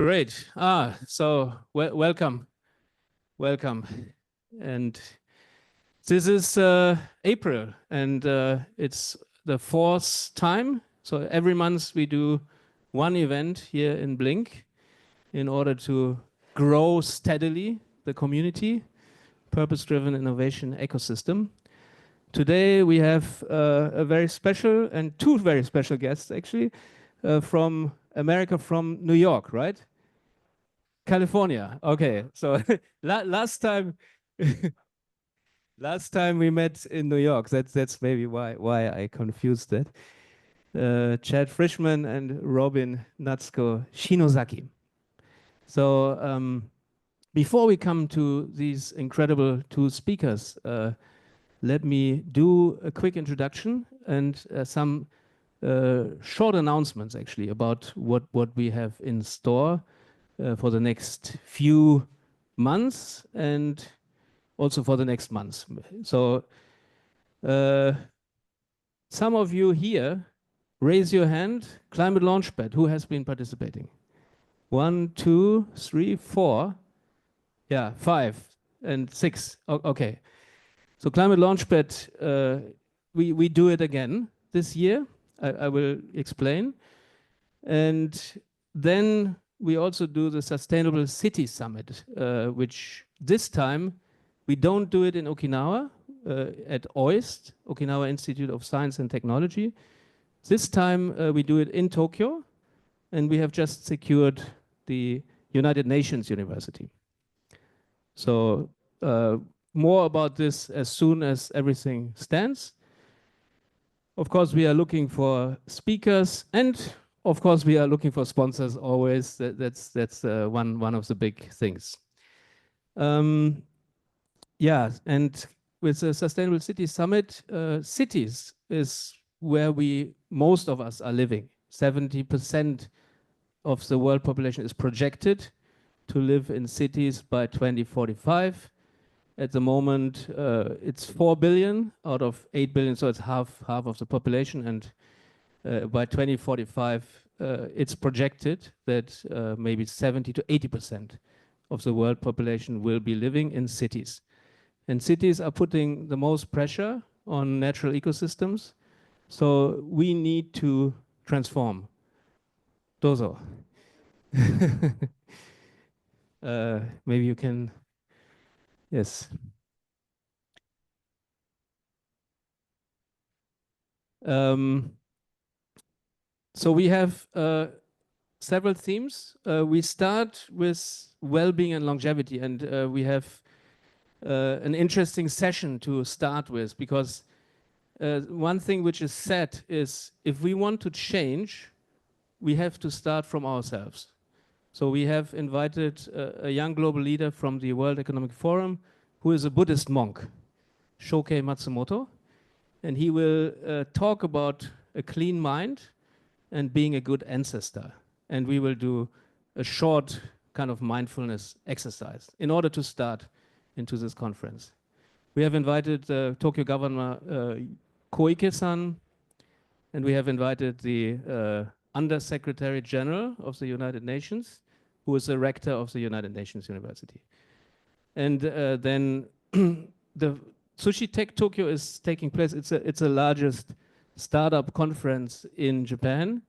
Great. So welcome. And this is April, and it's the fourth time. So every month we do one event here in Blink in order to grow steadily the community, purpose-driven innovation ecosystem. Today we have a very special and two very special guests actually from America, from New York, right? California. Okay, so last time, last time we met in New York. That's maybe why I confused that. Chad Frischman and Robyn Natsuko Shinozaki. So before we come to these incredible two speakers, let me do a quick introduction and some short announcements actually about what we have in store for the next few months and also for the next months. So some of you here, raise your hand. Climate Launchpad, who has been participating? 1, 2, 3, 4. Yeah, 5 and 6. Okay. So Climate Launchpad, we do it again this year. I will explain. And then we also do the Sustainable City Summit, which this time we don't do it in Okinawa at OIST, Okinawa Institute of Science and Technology. This time we do it in Tokyo, and we have just secured the United Nations University. So more about this as soon as everything stands. Of course, we are looking for speakers, and of course, we are looking for sponsors always. That's one of the big things. Yeah, and with the Sustainable City Summit, cities is where most of us are living. 70% of the world population is projected to live in cities by 2045. At the moment, it's 4 billion out of 8 billion, so it's half of the population. And by 2045, it's projected that maybe 70 to 80% of the world population will be living in cities. And cities are putting the most pressure on natural ecosystems. So we need to transform. Dozo. Maybe you can, yes. So we have several themes. We start with well-being and longevity, and we have an interesting session to start with, because one thing which is said is if we want to change, we have to start from ourselves. So we have invited a young global leader from the World Economic Forum who is a Buddhist monk, Shokei Matsumoto, and he will talk about a clean mind and being a good ancestor. And we will do a short kind of mindfulness exercise in order to start into this conference. We have invited Tokyo Governor Koike-san, and we have invited the Undersecretary General of the United Nations, who is the rector of the United Nations University. And then the Sushi Tech Tokyo is taking place. It's the largest startup conference in Japan.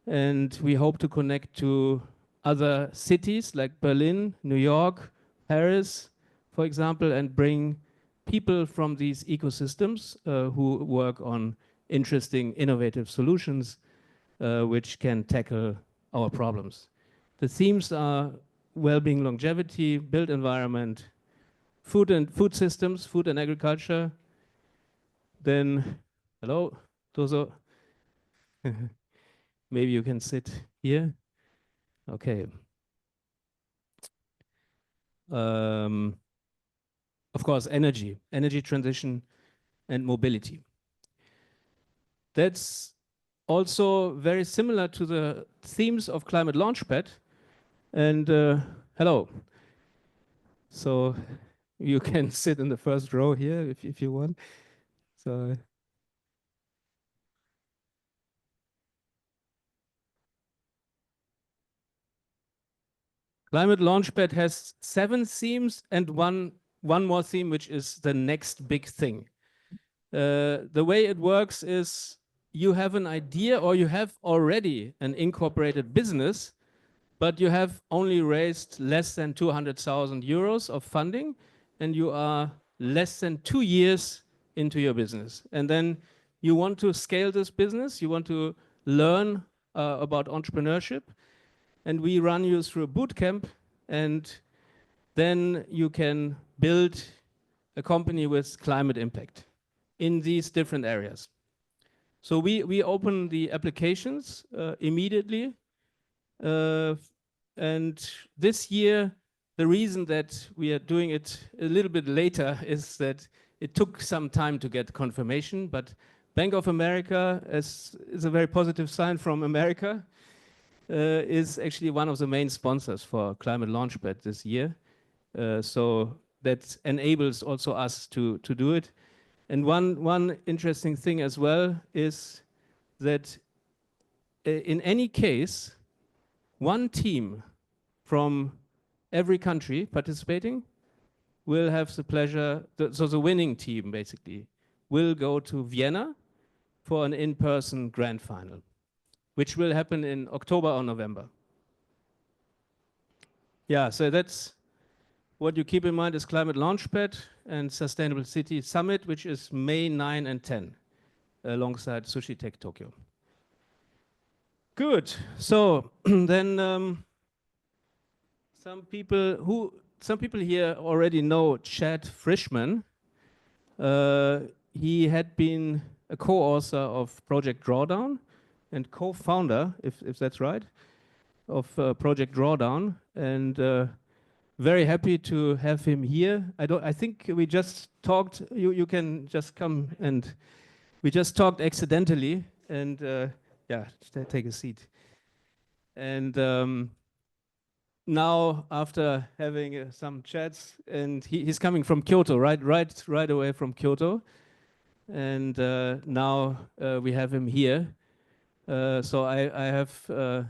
And we hope to connect to other cities like Berlin, New York, Paris, for example, and bring people from these ecosystems who work on interesting, innovative solutions which can tackle our problems. The themes are well-being, longevity, built environment, food systems, food and agriculture. Then, hello, Dozo. Maybe you can sit here. Okay. Of course, energy transition and mobility. That's also very similar to the themes of Climate Launchpad. And hello. So you can sit in the first row here if you want. So Climate Launchpad has 7 themes and one more theme, which is the next big thing. The way it works is you have an idea or you have already an incorporated business, but you have only raised less than 200,000 euros of funding, and you are less than 2 years into your business. And then you want to scale this business, you want to learn about entrepreneurship, and we run you through a boot camp, and then you can build a company with climate impact in these different areas. So we open the applications immediately. And this year, the reason that we are doing it a little bit later is that it took some time to get confirmation, but Bank of America is a very positive sign from America, is actually one of the main sponsors for Climate Launchpad this year. So that enables also us to do it. And one interesting thing as well is that in any case, one team from every country participating will have the pleasure, so the winning team basically will go to Vienna for an in-person grand final, which will happen in October or November. Yeah, so that's what you keep in mind is Climate Launchpad and Sustainable City Summit, which is May 9 and 10, alongside Sushi Tech Tokyo. Good. So then some people here already know Chad Frischman. He had been a co-author of Project Drawdown and co-founder, if that's right, of Project Drawdown, and very happy to have him here. I think we just talked. You can just come, and we just talked accidentally, and yeah, take a seat. And now, after having some chats, and he's coming from Kyoto, right away from Kyoto, and now we have him here. So I have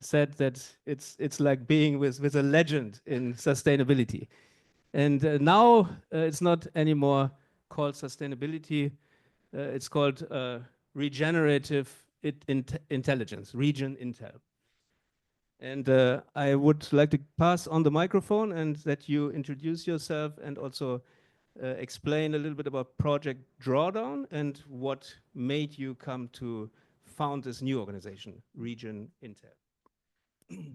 said that it's like being with a legend in sustainability. And now it's not anymore called sustainability. It's called regenerative intelligence, RegenIntel. And I would like to pass on the microphone and that you introduce yourself and also explain a little bit about Project Drawdown and what made you come to found this new organization, RegenIntel.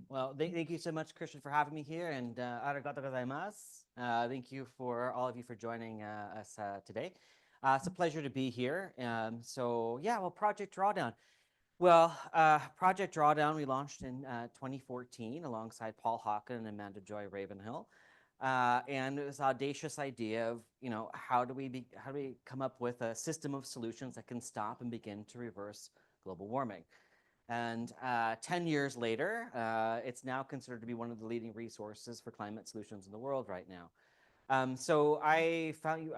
Well, thank you so much, Christian, for having me here, and arigato gozaimasu. Thank you for all of you for joining us today. It's a pleasure to be here. So yeah, well, Project Drawdown. Well, Project Drawdown we launched in 2014 alongside Paul Hawken and Amanda Joy Ravenhill, and it was an audacious idea of how do we come up with a system of solutions that can stop and begin to reverse global warming. And 10 years later, it's now considered to be one of the leading resources for climate solutions in the world right now. So I found you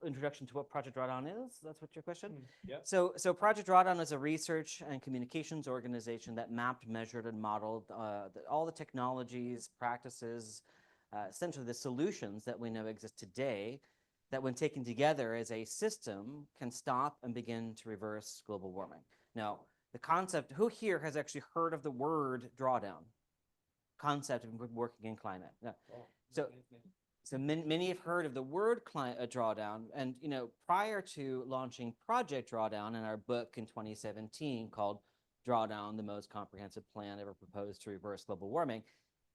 introduction to what Project Drawdown is. That's what your question? Yeah. So Project Drawdown is a research and communications organization that mapped, measured, and modeled all the technologies, practices, essentially the solutions that we know exist today that when taken together as a system can stop and begin to reverse global warming. Now, the concept, who here has actually heard of the word drawdown? Concept of working in climate. Yeah. Oh, so many have heard of the word drawdown, and prior to launching Project Drawdown in our book in 2017 called Drawdown, the most comprehensive plan ever proposed to reverse global warming,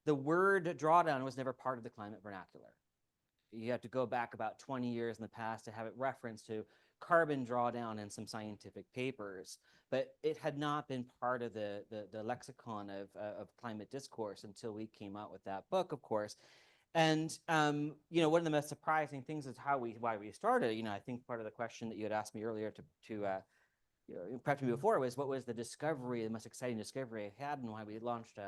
the word drawdown was never part of the climate vernacular. You have to go back about 20 years in the past to have it referenced to carbon drawdown in some scientific papers, but it had not been part of the lexicon of climate discourse until we came out with that book, of course. And one of the most surprising things is why we started. I think part of the question that you had asked me earlier to prep me before was what was the most exciting discovery I had, and why we launched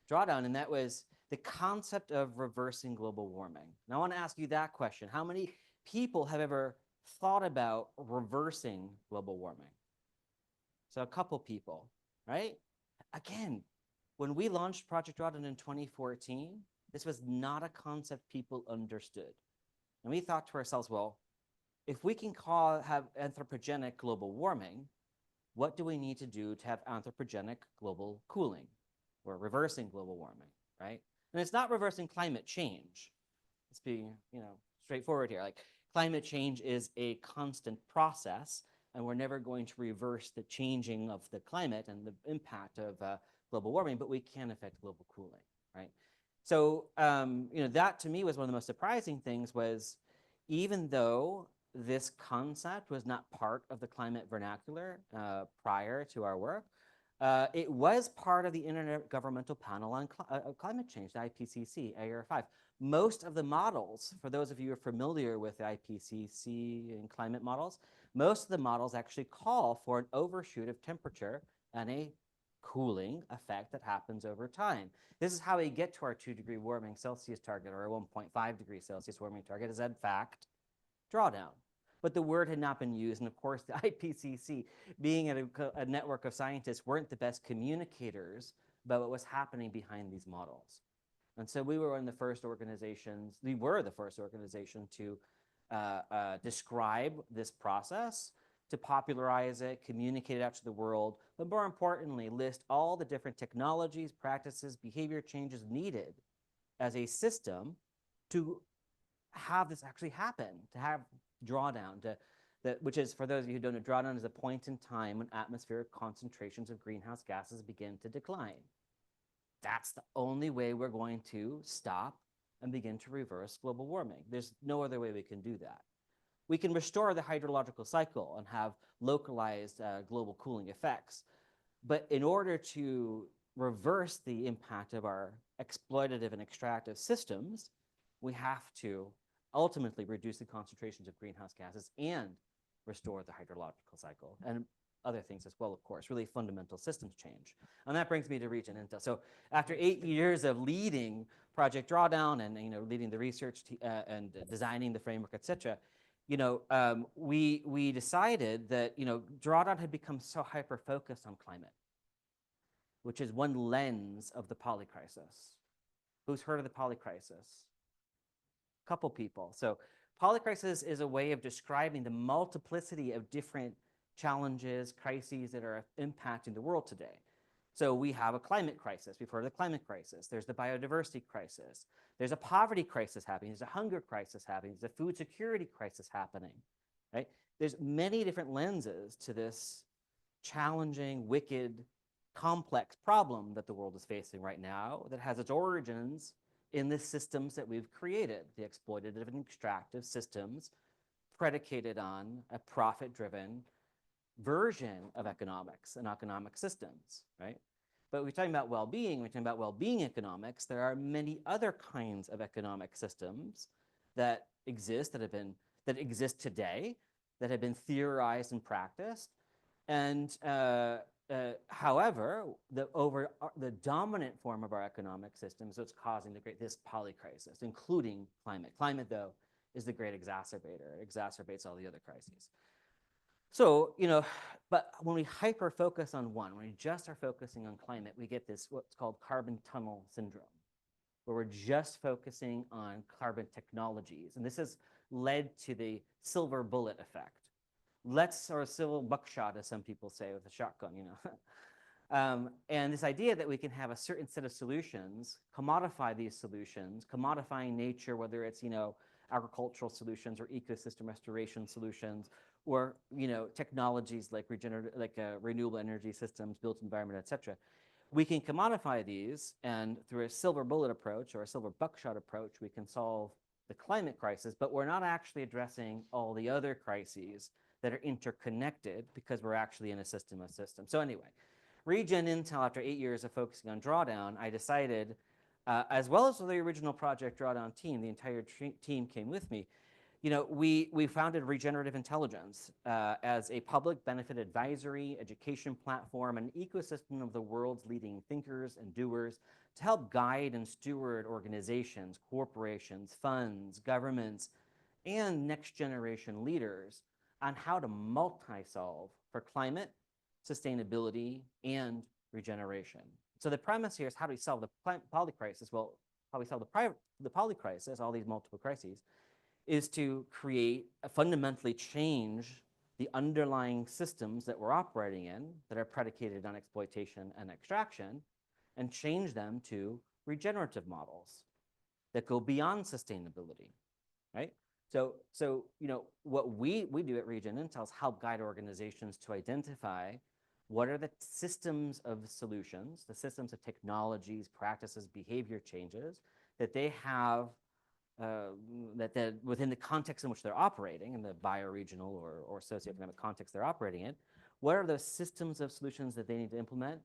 Drawdown, and that was the concept of reversing global warming. Now I want to ask you that question: how many people have ever thought about reversing global warming? So a couple people, right? Again, When we launched Project Drawdown in 2014, this was not a concept people understood. And we thought to ourselves, well, if we can have anthropogenic global warming, what do we need to do to have anthropogenic global cooling or reversing global warming, right? And it's not reversing climate change. Let's be, straightforward here. Like, climate change is a constant process, and we're never going to reverse the changing of the climate and the impact of global warming, but we can affect global cooling, right? So, that to me was one of the most surprising things was, even though this concept was not part of the climate vernacular prior to our work, it was part of the Intergovernmental Panel on Climate Change, the IPCC, AR5. Most of the models, for those of you who are familiar with the IPCC and climate models, most of the models actually call for an overshoot of temperature and a cooling effect that happens over time. This is how we get to our 2-degree warming Celsius target, or a 1.5 degree Celsius warming target, is in fact drawdown. But the word had not been used, and of course the IPCC, being a network of scientists, weren't the best communicators about what was happening behind these models. And so we were one of the first organizations, to describe this process, to popularize it, communicate it out to the world, but more importantly, list all the different technologies, practices, behavior changes needed as a system to have this actually happen, to have drawdown, which is, for those of you who don't know, drawdown is a point in time when atmospheric concentrations of greenhouse gases begin to decline. That's the only way we're going to stop and begin to reverse global warming. There's no other way we can do that. We can restore the hydrological cycle and have localized global cooling effects. But in order to reverse the impact of our exploitative and extractive systems, we have to ultimately reduce the concentrations of greenhouse gases and restore the hydrological cycle, and other things as well, of course, really fundamental systems change. And that brings me to RegenIntel. So after 8 years of leading Project Drawdown and leading the research and designing the framework, et cetera, we decided that Drawdown had become so hyper-focused on climate, which is one lens of the polycrisis. Who's heard of the polycrisis? Couple people. So polycrisis is a way of describing the multiplicity of different challenges, crises that are impacting the world today. So we have a climate crisis. We've heard of the climate crisis. There's the biodiversity crisis. There's a poverty crisis happening. There's a hunger crisis happening. There's a food security crisis happening, right? There's many different lenses to this challenging, wicked, complex problem that the world is facing right now that has its origins in the systems that we've created, the exploitative and extractive systems predicated on a profit-driven version of economics and economic systems, right? But we're talking about well-being, economics, there are many other kinds of economic systems that exist, that exist today, that have been theorized and practiced. And however, the dominant form of our economic system is what's causing this polycrisis, including climate. Climate, though, is the great exacerbator. It exacerbates all the other crises. So, but when we hyper-focus on one, when we just are focusing on climate, we get this, what's called carbon tunnel syndrome, where we're just focusing on carbon technologies. And this has led to the silver bullet effect. Or silver buckshot, as some people say, with a shotgun, and this idea that we can have a certain set of solutions, commodify these solutions, commodifying nature, whether it's, agricultural solutions or ecosystem restoration solutions, or, technologies like renewable energy systems, built environment, et cetera. We can commodify these, and through a silver bullet approach or a silver buckshot approach, we can solve the climate crisis, but we're not actually addressing all the other crises that are interconnected because we're actually in a system of systems. So anyway, RegenIntel, after 8 years of focusing on drawdown, I decided, as well as the original Project Drawdown team, the entire team came with me, we founded Regenerative Intelligence as a public benefit advisory, education platform, and ecosystem of the world's leading thinkers and doers to help guide and steward organizations, corporations, funds, governments, and next generation leaders on how to multi-solve for climate, sustainability, and regeneration. So the premise here is, how do we solve the polycrisis? Well, how we solve the polycrisis, all these multiple crises, is to fundamentally change the underlying systems that we're operating in that are predicated on exploitation and extraction, and change them to regenerative models that go beyond sustainability, right? So what we do at RegenIntel is help guide organizations to identify what are the systems of solutions, the systems of technologies, practices, behavior changes that they have, that within the context in which they're operating, in the bioregional or socioeconomic context they're operating in, what are those systems of solutions that they need to implement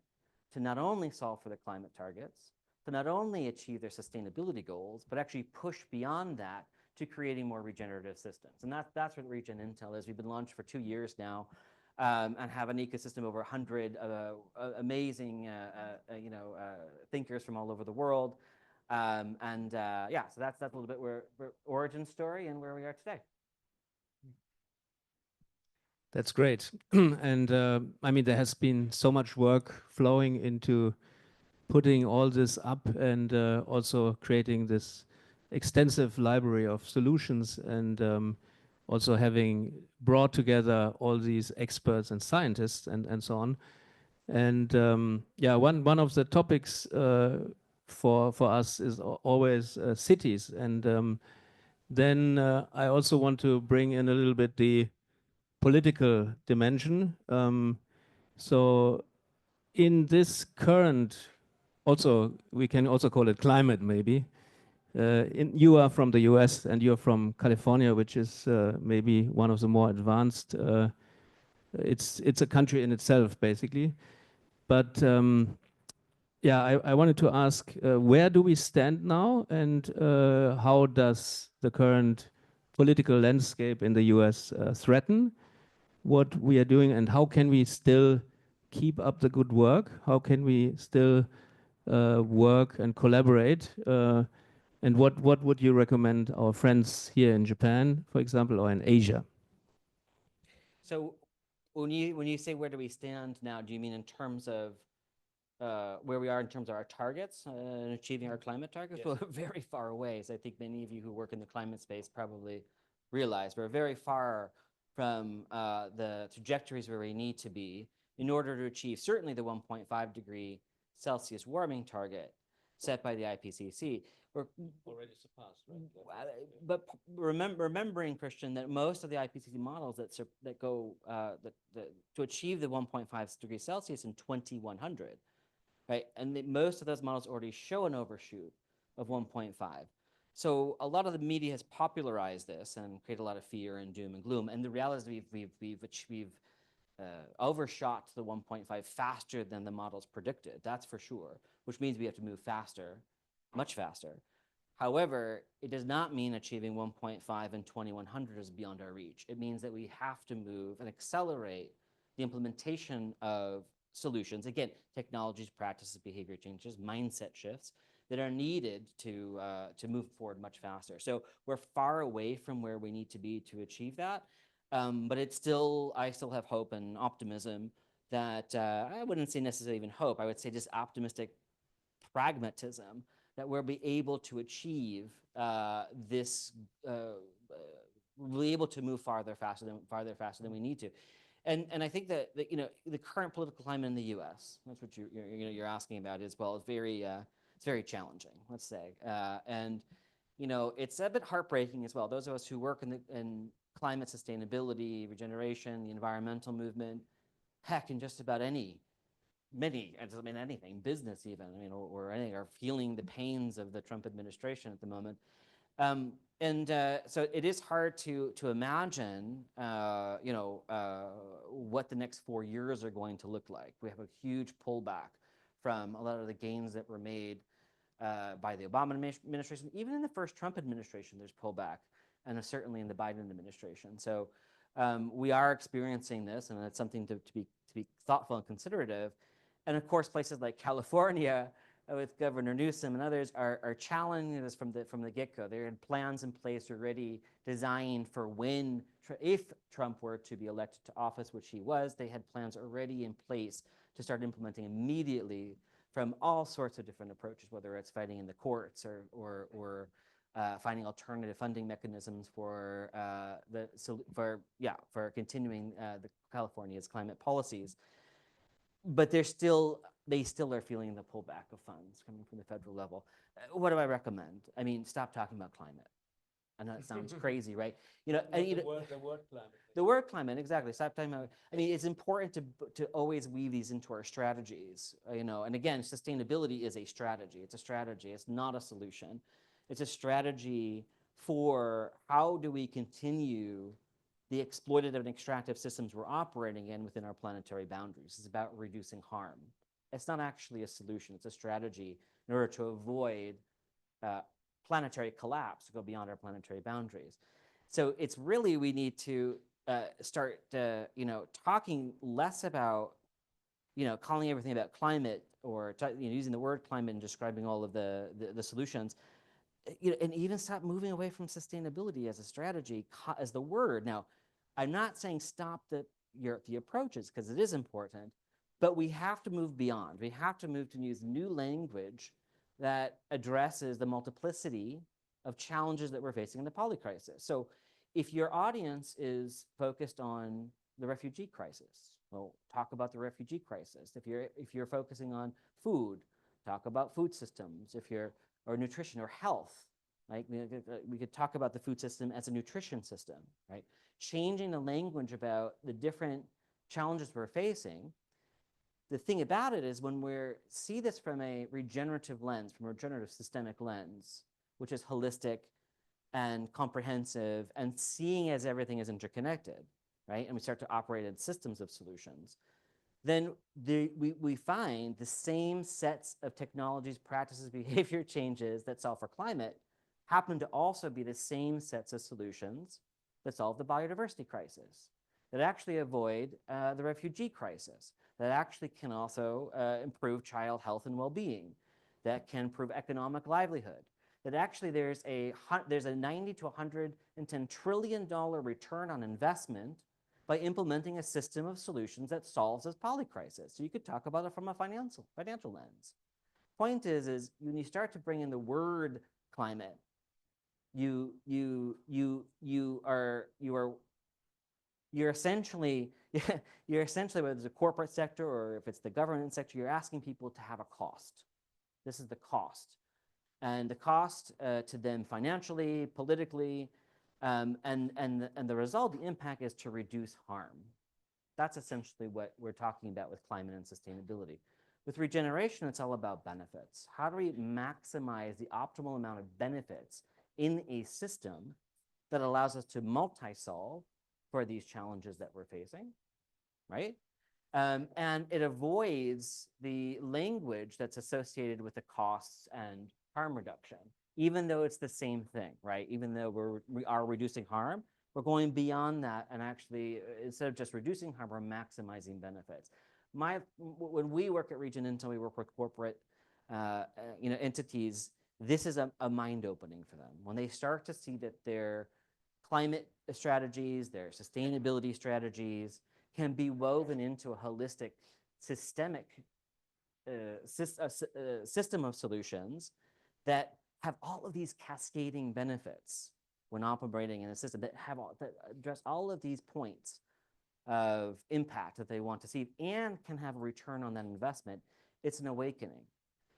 to not only solve for the climate targets, to not only achieve their sustainability goals, but actually push beyond that to creating more regenerative systems. And that's what RegenIntel is. We've been launched for 2 years now, and have an ecosystem of over 100 amazing thinkers from all over the world. Yeah, so that's a little bit where origin story and where we are today. That's great. And I mean, there has been so much work flowing into putting all this up, and also creating this extensive library of solutions, and also having brought together all these experts and scientists and so on. And yeah, one of the topics for us is always cities. And then I also want to bring in a little bit the political dimension. So in this current, also we can also call it climate maybe. You are from the US and you're from California, which is maybe one of the more advanced. It's a country in itself, basically. But yeah, I wanted to ask, where do we stand now, and how does the current political landscape in the US threaten what we are doing, and how can we still keep up the good work? How can we still work and collaborate? And what would you recommend our friends here in Japan, for example, or in Asia? So when you say where do we stand now, do you mean in terms of where we are in terms of our targets and achieving our climate targets? Yes. Well, we're very far away. As I think many of you who work in the climate space probably realize, we're very far from the trajectories where we need to be in order to achieve certainly the 1.5 degree Celsius warming target set by the IPCC. We're already surpassed, right? But remembering, Christian, that most of the IPCC models that go to achieve the 1.5 degrees Celsius in 2100, right? And most of those models already show an overshoot of 1.5. So a lot of the media has popularized this and created a lot of fear and doom and gloom. And the reality is we've overshot the 1.5 faster than the models predicted. That's for sure, which means we have to move faster, much faster. However, it does not mean achieving 1.5 in 2100 is beyond our reach. It means that we have to move and accelerate the implementation of solutions, again, technologies, practices, behavior changes, mindset shifts that are needed to move forward much faster. So we're far away from where we need to be to achieve that, but I still have hope and optimism that I wouldn't say necessarily even hope. I would say just optimistic pragmatism that we'll be able to achieve this. We'll be able to move farther faster than we need to. And I think that the current political climate in the U.S., that's what you're asking about, as well, is it's very challenging, let's say, and it's a bit heartbreaking as well. Those of us who work in climate sustainability, regeneration, the environmental movement, heck, in just about anything, business even, or anything, are feeling the pains of the Trump administration at the moment. So it is hard to imagine, what the next 4 years are going to look like. We have a huge pullback from a lot of the gains that were made by the Obama administration. Even in the first Trump administration, there's pullback, and certainly in the Biden administration. So we are experiencing this, and it's something to be thoughtful and considerative. And of course, places like California, with Governor Newsom and others, are challenging this from the get-go. There are plans in place already designed for if Trump were to be elected to office, which he was. They had plans already in place to start implementing immediately from all sorts of different approaches, whether it's fighting in the courts or finding alternative funding mechanisms for for continuing the California's climate policies. But they still are feeling the pullback of funds coming from the federal level. What do I recommend? I mean, stop talking about climate. I know it sounds crazy, right? The word climate. The word climate, exactly. Stop talking about. I mean, it's important to always weave these into our strategies, And again, sustainability is a strategy. It's a strategy. It's not a solution. It's a strategy for how do we continue the exploitative and extractive systems we're operating in within our planetary boundaries. It's about reducing harm. It's not actually a solution. It's a strategy in order to avoid planetary collapse, to go beyond our planetary boundaries. So it's really, we need to start, talking less about, calling everything about climate or using the word climate and describing all of the solutions, and even stop moving away from sustainability as a strategy, as the word. Now, I'm not saying stop the approaches, because it is important, but we have to move beyond. We have to move to use new language that addresses the multiplicity of challenges that we're facing in the polycrisis. So if your audience is focused on the refugee crisis, well, talk about the refugee crisis. If you're focusing on food, talk about food systems. Or nutrition or health, right? We could talk about the food system as a nutrition system, right? Changing the language about the different challenges we're facing. The thing about it is, when we see this from a regenerative lens, from a regenerative systemic lens, which is holistic and comprehensive and seeing as everything is interconnected, right? And we start to operate in systems of solutions, then we find the same sets of technologies, practices, behavior changes that solve for climate happen to also be the same sets of solutions that solve the biodiversity crisis, that actually avoid the refugee crisis, that actually can also improve child health and well-being, that can improve economic livelihood, that actually there's a 90 to 110 trillion dollar return on investment by implementing a system of solutions that solves this polycrisis. So you could talk about it from a financial lens. Point is when you start to bring in the word climate, you're essentially whether it's a corporate sector or if it's the government sector, you're asking people to have a cost. This is the cost, and the cost to them financially, politically. And the result, the impact is to reduce harm. That's essentially what we're talking about with climate and sustainability. With regeneration, it's all about benefits. How do we maximize the optimal amount of benefits in a system that allows us to multi-solve for these challenges that we're facing, right? And it avoids the language that's associated with the costs and harm reduction, even though it's the same thing, right? Even though we are reducing harm, we're going beyond that, and actually, instead of just reducing harm, we're maximizing benefits. When we work at RegenIntel, we work with corporate entities. This is a mind opening for them. When they start to see that their climate strategies, their sustainability strategies can be woven into a holistic, systemic system of solutions that have all of these cascading benefits when operating in a system that address all of these points of impact that they want to see and can have a return on that investment, it's an awakening.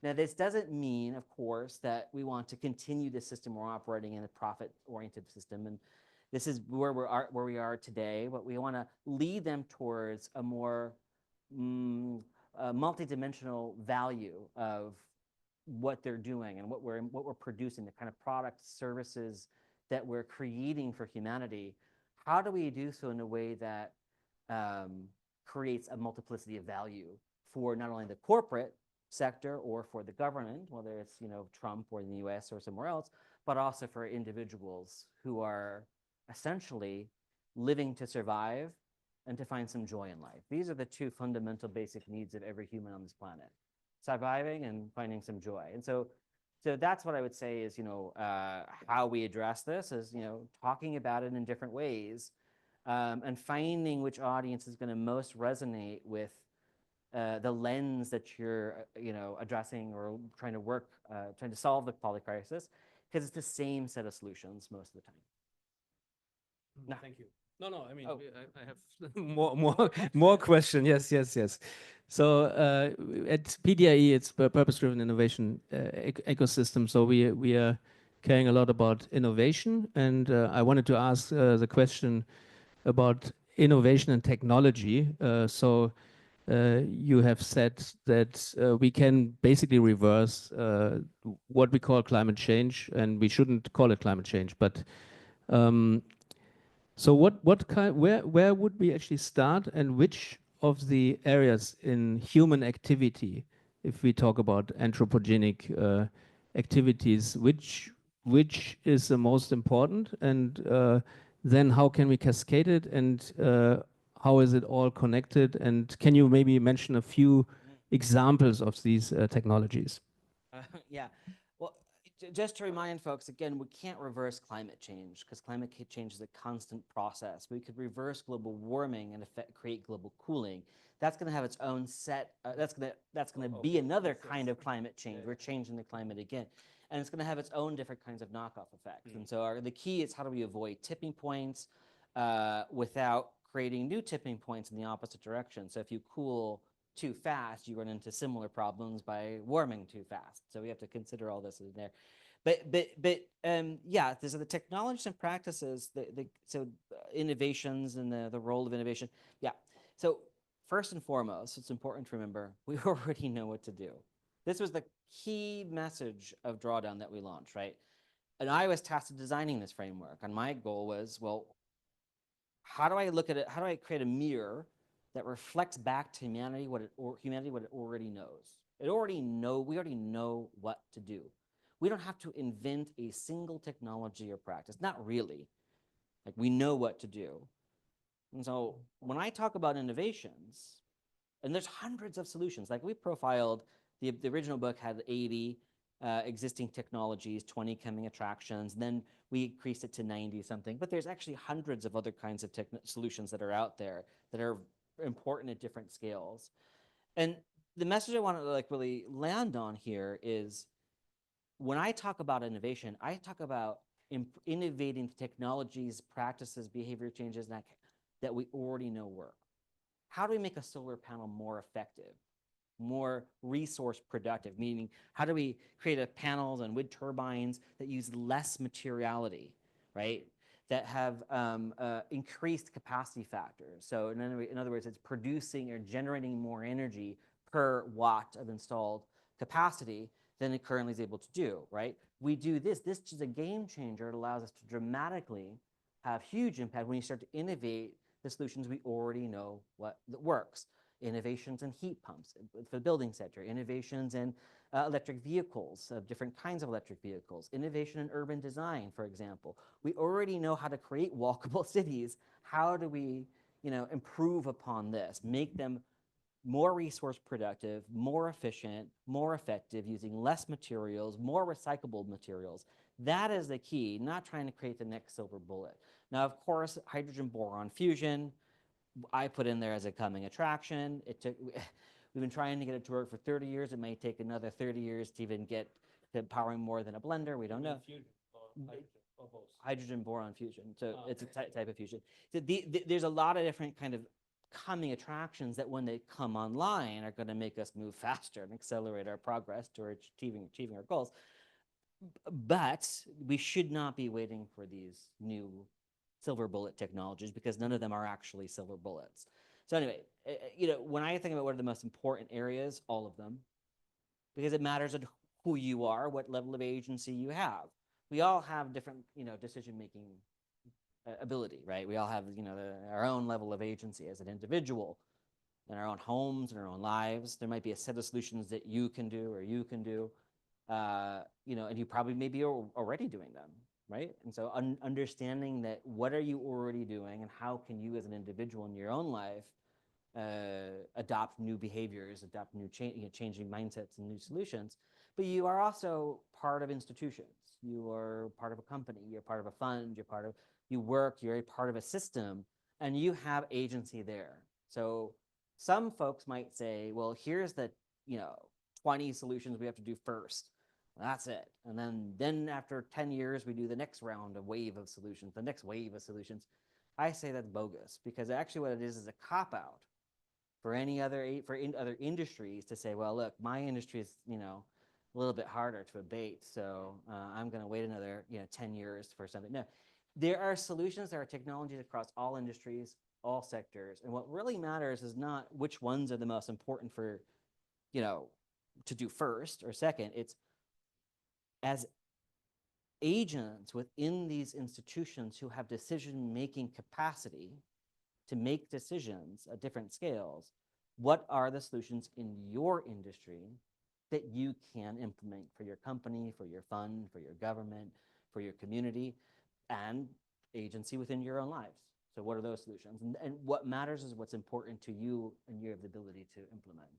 Now, this doesn't mean, of course, that we want to continue the system we're operating in, a profit-oriented system, and this is where we are today, but we want to lead them towards a more multidimensional value of what they're doing and what we're producing, the kind of products, services that we're creating for humanity. How do we do so in a way that creates a multiplicity of value for not only the corporate sector or for the government, whether it's Trump or in the US or somewhere else, but also for individuals who are essentially living to survive and to find some joy in life. These are the two fundamental basic needs of every human on this planet: surviving and finding some joy. And so that's what I would say is, how we address this is, talking about it in different ways, and finding which audience is going to most resonate with the lens that you're, addressing or trying to solve the polycrisis, because it's the same set of solutions most of the time. No. Thank you. No, I mean, Oh. I have more question. Yes. So at PDIE, it's purpose-driven innovation ecosystem. So we are caring a lot about innovation, and I wanted to ask the question about innovation and technology. You have said that we can basically reverse what we call climate change, and we shouldn't call it climate change, but so what kind where would we actually start, and which of the areas in human activity, if we talk about anthropogenic activities, which is the most important, and then how can we cascade it, and how is it all connected, and can you maybe mention a few examples of these technologies? Yeah. Well, just to remind folks, again, we can't reverse climate change because climate change is a constant process. We could reverse global warming and create global cooling. That's going to have its own set. That's going to be another kind of climate change. We're changing the climate again, and it's going to have its own different kinds of knockoff effects. And so the key is how do we avoid tipping points without creating new tipping points in the opposite direction. So if you cool too fast, you run into similar problems by warming too fast. So we have to consider all this in there. Yeah, these are the technologies and practices, innovations and the role of innovation. Yeah, so first and foremost, it's important to remember, we already know what to do. This was the key message of Drawdown that we launched, right? And I was tasked with designing this framework, and my goal was, well, how do I look at it? How do I create a mirror that reflects back to humanity what it already knows? We already know what to do. We don't have to invent a single technology or practice. Not really. Like, we know what to do. And so when I talk about innovations, and there's hundreds of solutions. Like, we profiled, the original book had 80 existing technologies, 20 coming attractions, and then we increased it to 90 something. But there's actually hundreds of other kinds of solutions that are out there that are important at different scales. And the message I want to really land on here is, when I talk about innovation, I talk about innovating technologies, practices, behavior changes that we already know work. How do we make a solar panel more effective, more resource productive? Meaning, how do we create panels and wind turbines that use less materiality, right? That have increased capacity factors. So in other words, it's producing or generating more energy per watt of installed capacity than it currently is able to do, right? We do this. This is a game changer. It allows us to dramatically have huge impact when you start to innovate the solutions we already know what works. Innovations in heat pumps for the building sector, innovations in electric vehicles, of different kinds of electric vehicles, innovation in urban design, for example. We already know how to create walkable cities. How do we, improve upon this, make them more resource productive, more efficient, more effective, using less materials, more recyclable materials? That is the key, not trying to create the next silver bullet. Now, of course, hydrogen boron fusion, I put in there as a coming attraction. We've been trying to get it to work for 30 years. It may take another 30 years to even get to powering more than a blender. We don't know. Fusion or hydrogen or both? Hydrogen boron fusion. So it's a type of fusion. So there's a lot of different kind of coming attractions that when they come online are going to make us move faster and accelerate our progress towards achieving our goals. But we should not be waiting for these new silver bullet technologies, because none of them are actually silver bullets. So anyway, when I think about what are the most important areas, all of them, because it matters on who you are, what level of agency you have. We all have different, decision-making ability, right? We all have, our own level of agency as an individual in our own homes, in our own lives. There might be a set of solutions that you can do or you can do, and you probably maybe are already doing them, right? And so understanding that, what are you already doing, and how can you as an individual in your own life adopt new behaviors, adopt new changing mindsets and new solutions. But you are also part of institutions. You are part of a company. You're part of a fund. You work. You're a part of a system, and you have agency there. So Some folks might say, well, here's the, 20 solutions we have to do first. That's it. And then after 10 years, we do the next round of wave of solutions, the next wave of solutions. I say that's bogus, because actually what it is a cop out for other industries to say, well, look, my industry is, a little bit harder to abate, so I'm going to wait another, 10 years for something. No, there are solutions, there are technologies across all industries, all sectors, and what really matters is not which ones are the most important for, to do first or second. It's as agents within these institutions who have decision-making capacity to make decisions at different scales, what are the solutions in your industry that you can implement for your company, for your fund, for your government, for your community, and agency within your own lives? So what are those solutions? And what matters is what's important to you, and you have the ability to implement.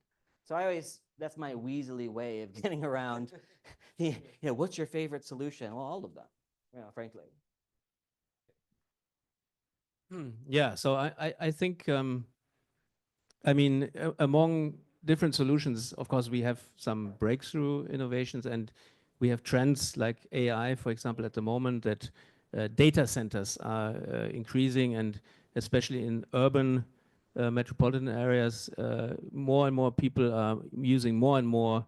So that's my weaselly way of getting around, what's your favorite solution? Well, all of them, frankly. Yeah, so I think, I mean, among different solutions, of course, we have some breakthrough innovations, and we have trends like AI, for example, at the moment, that data centers are increasing, and especially in urban metropolitan areas, more and more people are using more and more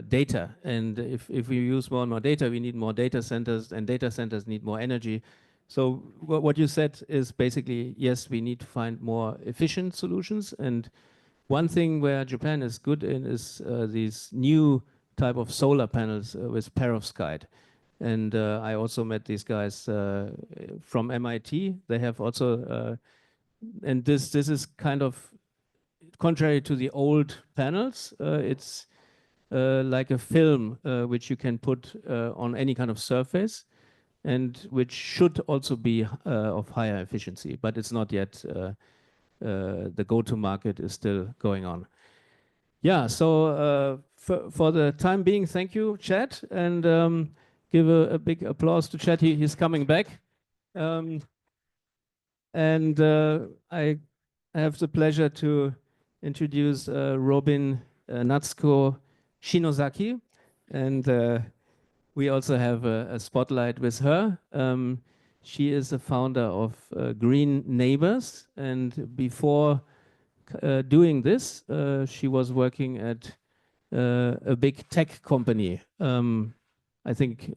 data. And if we use more and more data, we need more data centers, and data centers need more energy. So what you said is basically, yes, we need to find more efficient solutions. And one thing where Japan is good in is these new type of solar panels with perovskite. And I also met these guys from MIT. They have also, and this is kind of contrary to the old panels. It's like a film which you can put on any kind of surface, and which should also be of higher efficiency, but it's not yet, the go-to market is still going on. Yeah, so for the time being, thank you, Chad, and give a big applause to Chad. He's coming back. And I have the pleasure to introduce Robyn Natsuko Shinozaki, and we also have a spotlight with her. She is the founder of Green Neighbors, and before doing this, she was working at a big tech company. I think,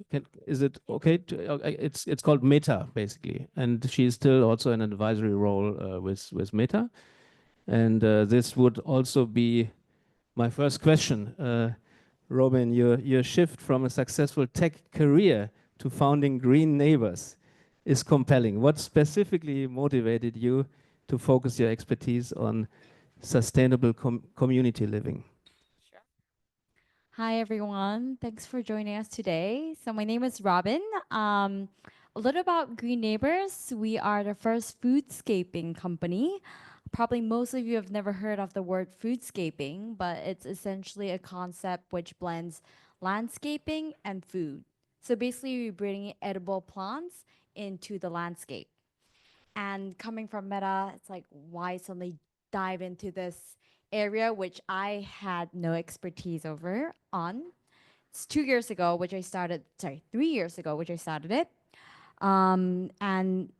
is it okay? It's called Meta, basically, and she's still also in an advisory role with Meta. And this would also be my first question. Robyn, your shift from a successful tech career to founding Green Neighbors is compelling. What specifically motivated you to focus your expertise on sustainable community living? Sure. Hi, everyone. Thanks for joining us today. So my name is Robyn. A little about Green Neighbors. We are the first foodscaping company. Probably most of you have never heard of the word foodscaping, but it's essentially a concept which blends landscaping and food. So basically, we bring edible plants into the landscape. And coming from Meta, it's like, why suddenly dive into this area which I had no expertise over on? It's 2 years ago, which I started, sorry, 3 years ago, which I started it. And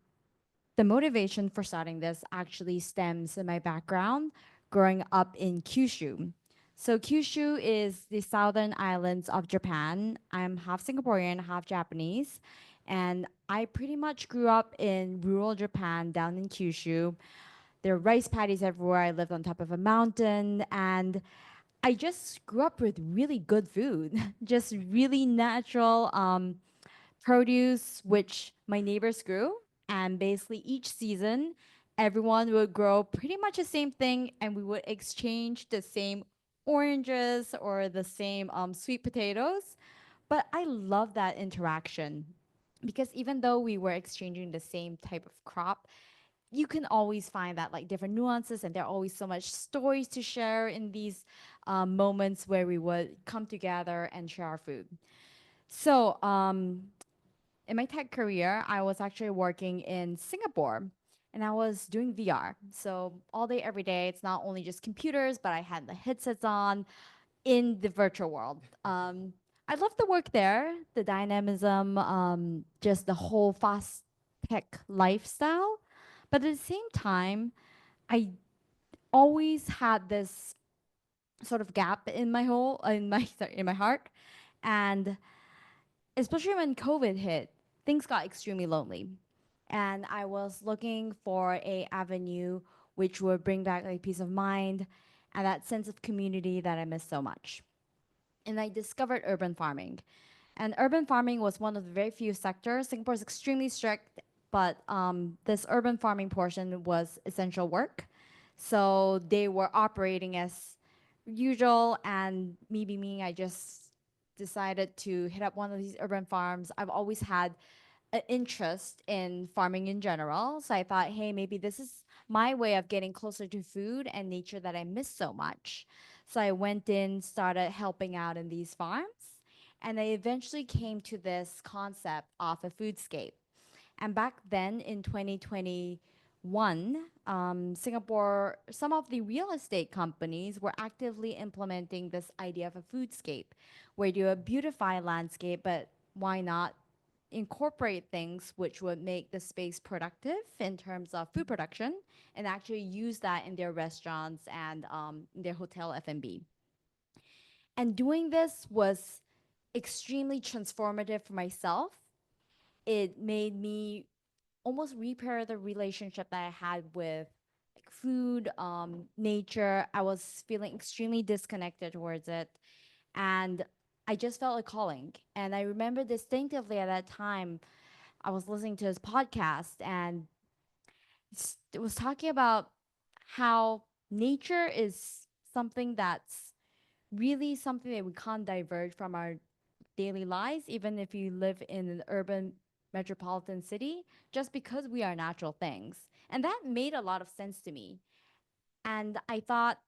the motivation for starting this actually stems in my background growing up in Kyushu. So Kyushu is the southern islands of Japan. I'm half Singaporean, half Japanese. And I pretty much grew up in rural Japan down in Kyushu. There are rice paddies everywhere. I lived on top of a mountain. And I just grew up with really good food, just really natural produce, which my neighbors grew. And basically, each season, everyone would grow pretty much the same thing, and we would exchange the same oranges or the same sweet potatoes. But I love that interaction because even though we were exchanging the same type of crop, you can always find that like different nuances, and there are always so much stories to share in these moments where we would come together and share our food. So in my tech career, I was actually working in Singapore. and I was doing VR. So all day, every day, it's not only just computers, but I had the headsets on in the virtual world. I love the work there, the dynamism, just the whole fast tech lifestyle. But at the same time, I always had this sort of gap in my whole in my sorry, in my heart, and especially when COVID hit, things got extremely lonely, and I was looking for a avenue which would bring back like peace of mind and that sense of community that I miss so much. And I discovered urban farming. And urban farming was one of the very few sectors. Singapore is extremely strict, but this urban farming portion was essential work. So they were operating as usual, and me being me, I just decided to hit up one of these urban farms. I've always had an interest in farming in general. So I thought, hey, maybe this is my way of getting closer to food and nature that I miss so much. So I went in, started helping out in these farms, and I eventually came to this concept of a foodscape. And back then in 2021, Singapore, some of the real estate companies were actively implementing this idea of a foodscape, where you beautify landscape, but why not incorporate things which would make the space productive in terms of food production and actually use that in their restaurants and their hotel F&B. And doing this was extremely transformative for myself. It made me almost repair the relationship that I had with like food, nature. I was feeling extremely disconnected towards it, and I just felt a calling. And I remember distinctively at that time, I was listening to his podcast, and it was talking about how nature is something that's really something that we can't diverge from our daily lives, even if you live in an urban metropolitan city, just because we are natural things. And that made a lot of sense to me. And I thought,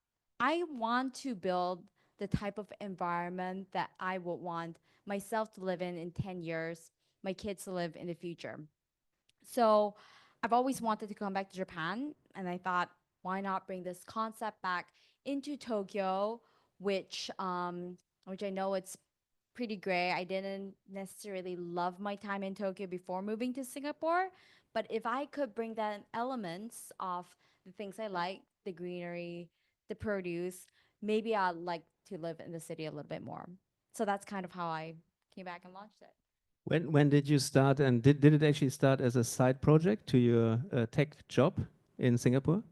I want to build the type of environment that I would want myself to live in 10 years, my kids to live in the future. So I've always wanted to come back to Japan, and I thought, why not bring this concept back into Tokyo, which I know it's pretty gray. I didn't necessarily love my time in Tokyo before moving to Singapore, but if I could bring that elements of the things I like, the greenery, the produce, maybe I'd like to live in the city a little bit more. So that's kind of how I came back and launched it. When did you start, and did it actually start as a side project to your tech job in Singapore?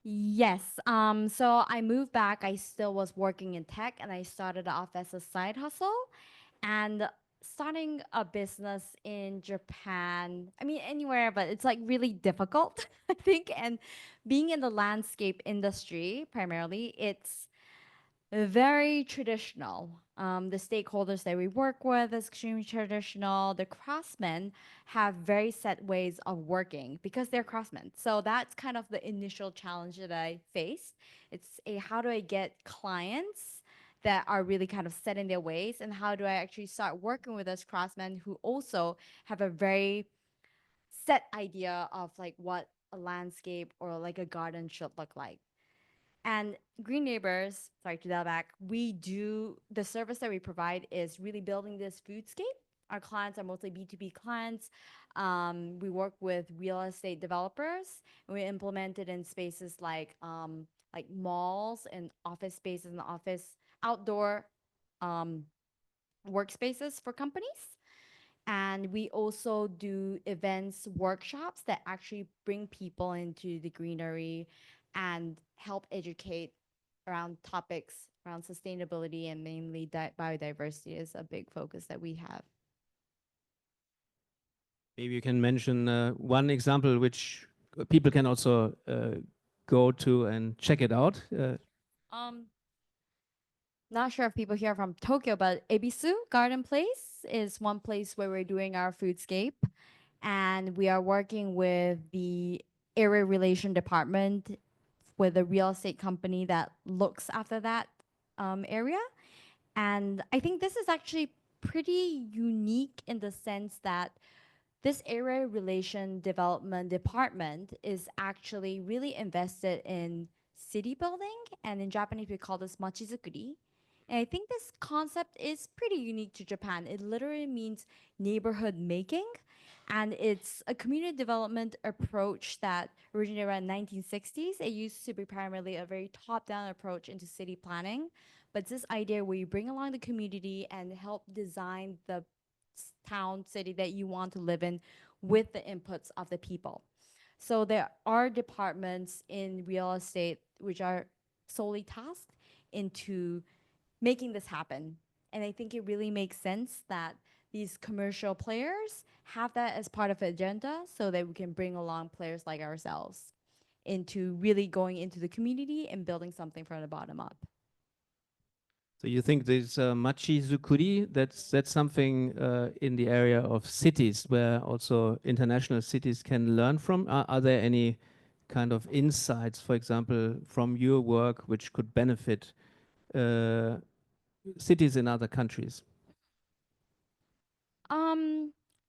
Yes. So I moved back. I still was working in tech, and I started off as a side hustle. And starting a business in Japan, I mean, anywhere, but it's like really difficult, I think. And being in the landscape industry, primarily, it's very traditional. The stakeholders that we work with is extremely traditional. The craftsmen have very set ways of working because they're craftsmen. So that's kind of the initial challenge that I faced. It's a how do I get clients that are really kind of set in their ways, and how do I actually start working with those craftsmen who also have a very set idea of like what a landscape or like a garden should look like. And Green Neighbors, sorry to dial back, we do the service that we provide is really building this foodscape. Our clients are mostly B2B clients. We work with real estate developers, and we implement it in spaces like malls and office spaces and office outdoor um, workspaces for companies. And we also do events, workshops that actually bring people into the greenery and help educate around topics around sustainability, and mainly biodiversity is a big focus that we have. Maybe you can mention one example which people can also go to and check it out. Um, Not sure if people here are from Tokyo, but Ebisu Garden Place is one place where we're doing our foodscape, and we are working with the area relation department with a real estate company that looks after that area. And I think this is actually pretty unique in the sense that this area relation development department is actually really invested in city building, and in Japanese we call this machizukuri. And I think this concept is pretty unique to Japan. It literally means neighborhood making, and it's a community development approach that originated around 1960s. It used to be primarily a very top-down approach into city planning, but it's this idea where you bring along the community and help design the town, city that you want to live in with the inputs of the people. So there are departments in real estate which are solely tasked into making this happen. And I think it really makes sense that these commercial players have that as part of the agenda so that we can bring along players like ourselves into really going into the community and building something from the bottom up. So you think this machi-zukuri, that's something in the area of cities where also international cities can learn from? Are there any kind of insights, for example, from your work which could benefit uh, cities in other countries?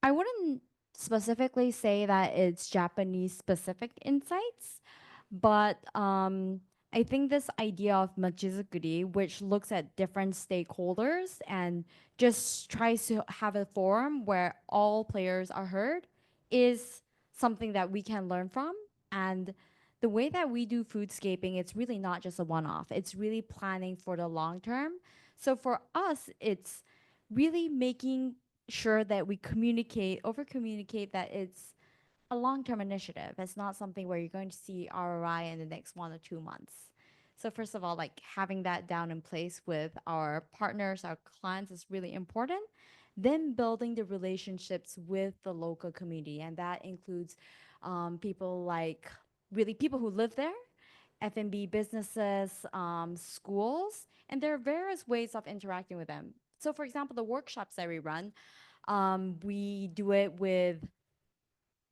I wouldn't specifically say that it's Japanese specific insights, but I think this idea of machizukuri, which looks at different stakeholders and just tries to have a forum where all players are heard, is something that we can learn from. And the way that we do foodscaping, it's really not just a one-off. It's really planning for the long term. So for us, it's really making sure that we communicate, over communicate that it's a long-term initiative. It's not something where you're going to see ROI in the next 1 or 2 months. So first of all, like having that down in place with our partners, our clients is really important. Then building the relationships with the local community, and that includes people like really people who live there, F&B businesses, schools, and there are various ways of interacting with them. So for example, the workshops that we run, we do it with,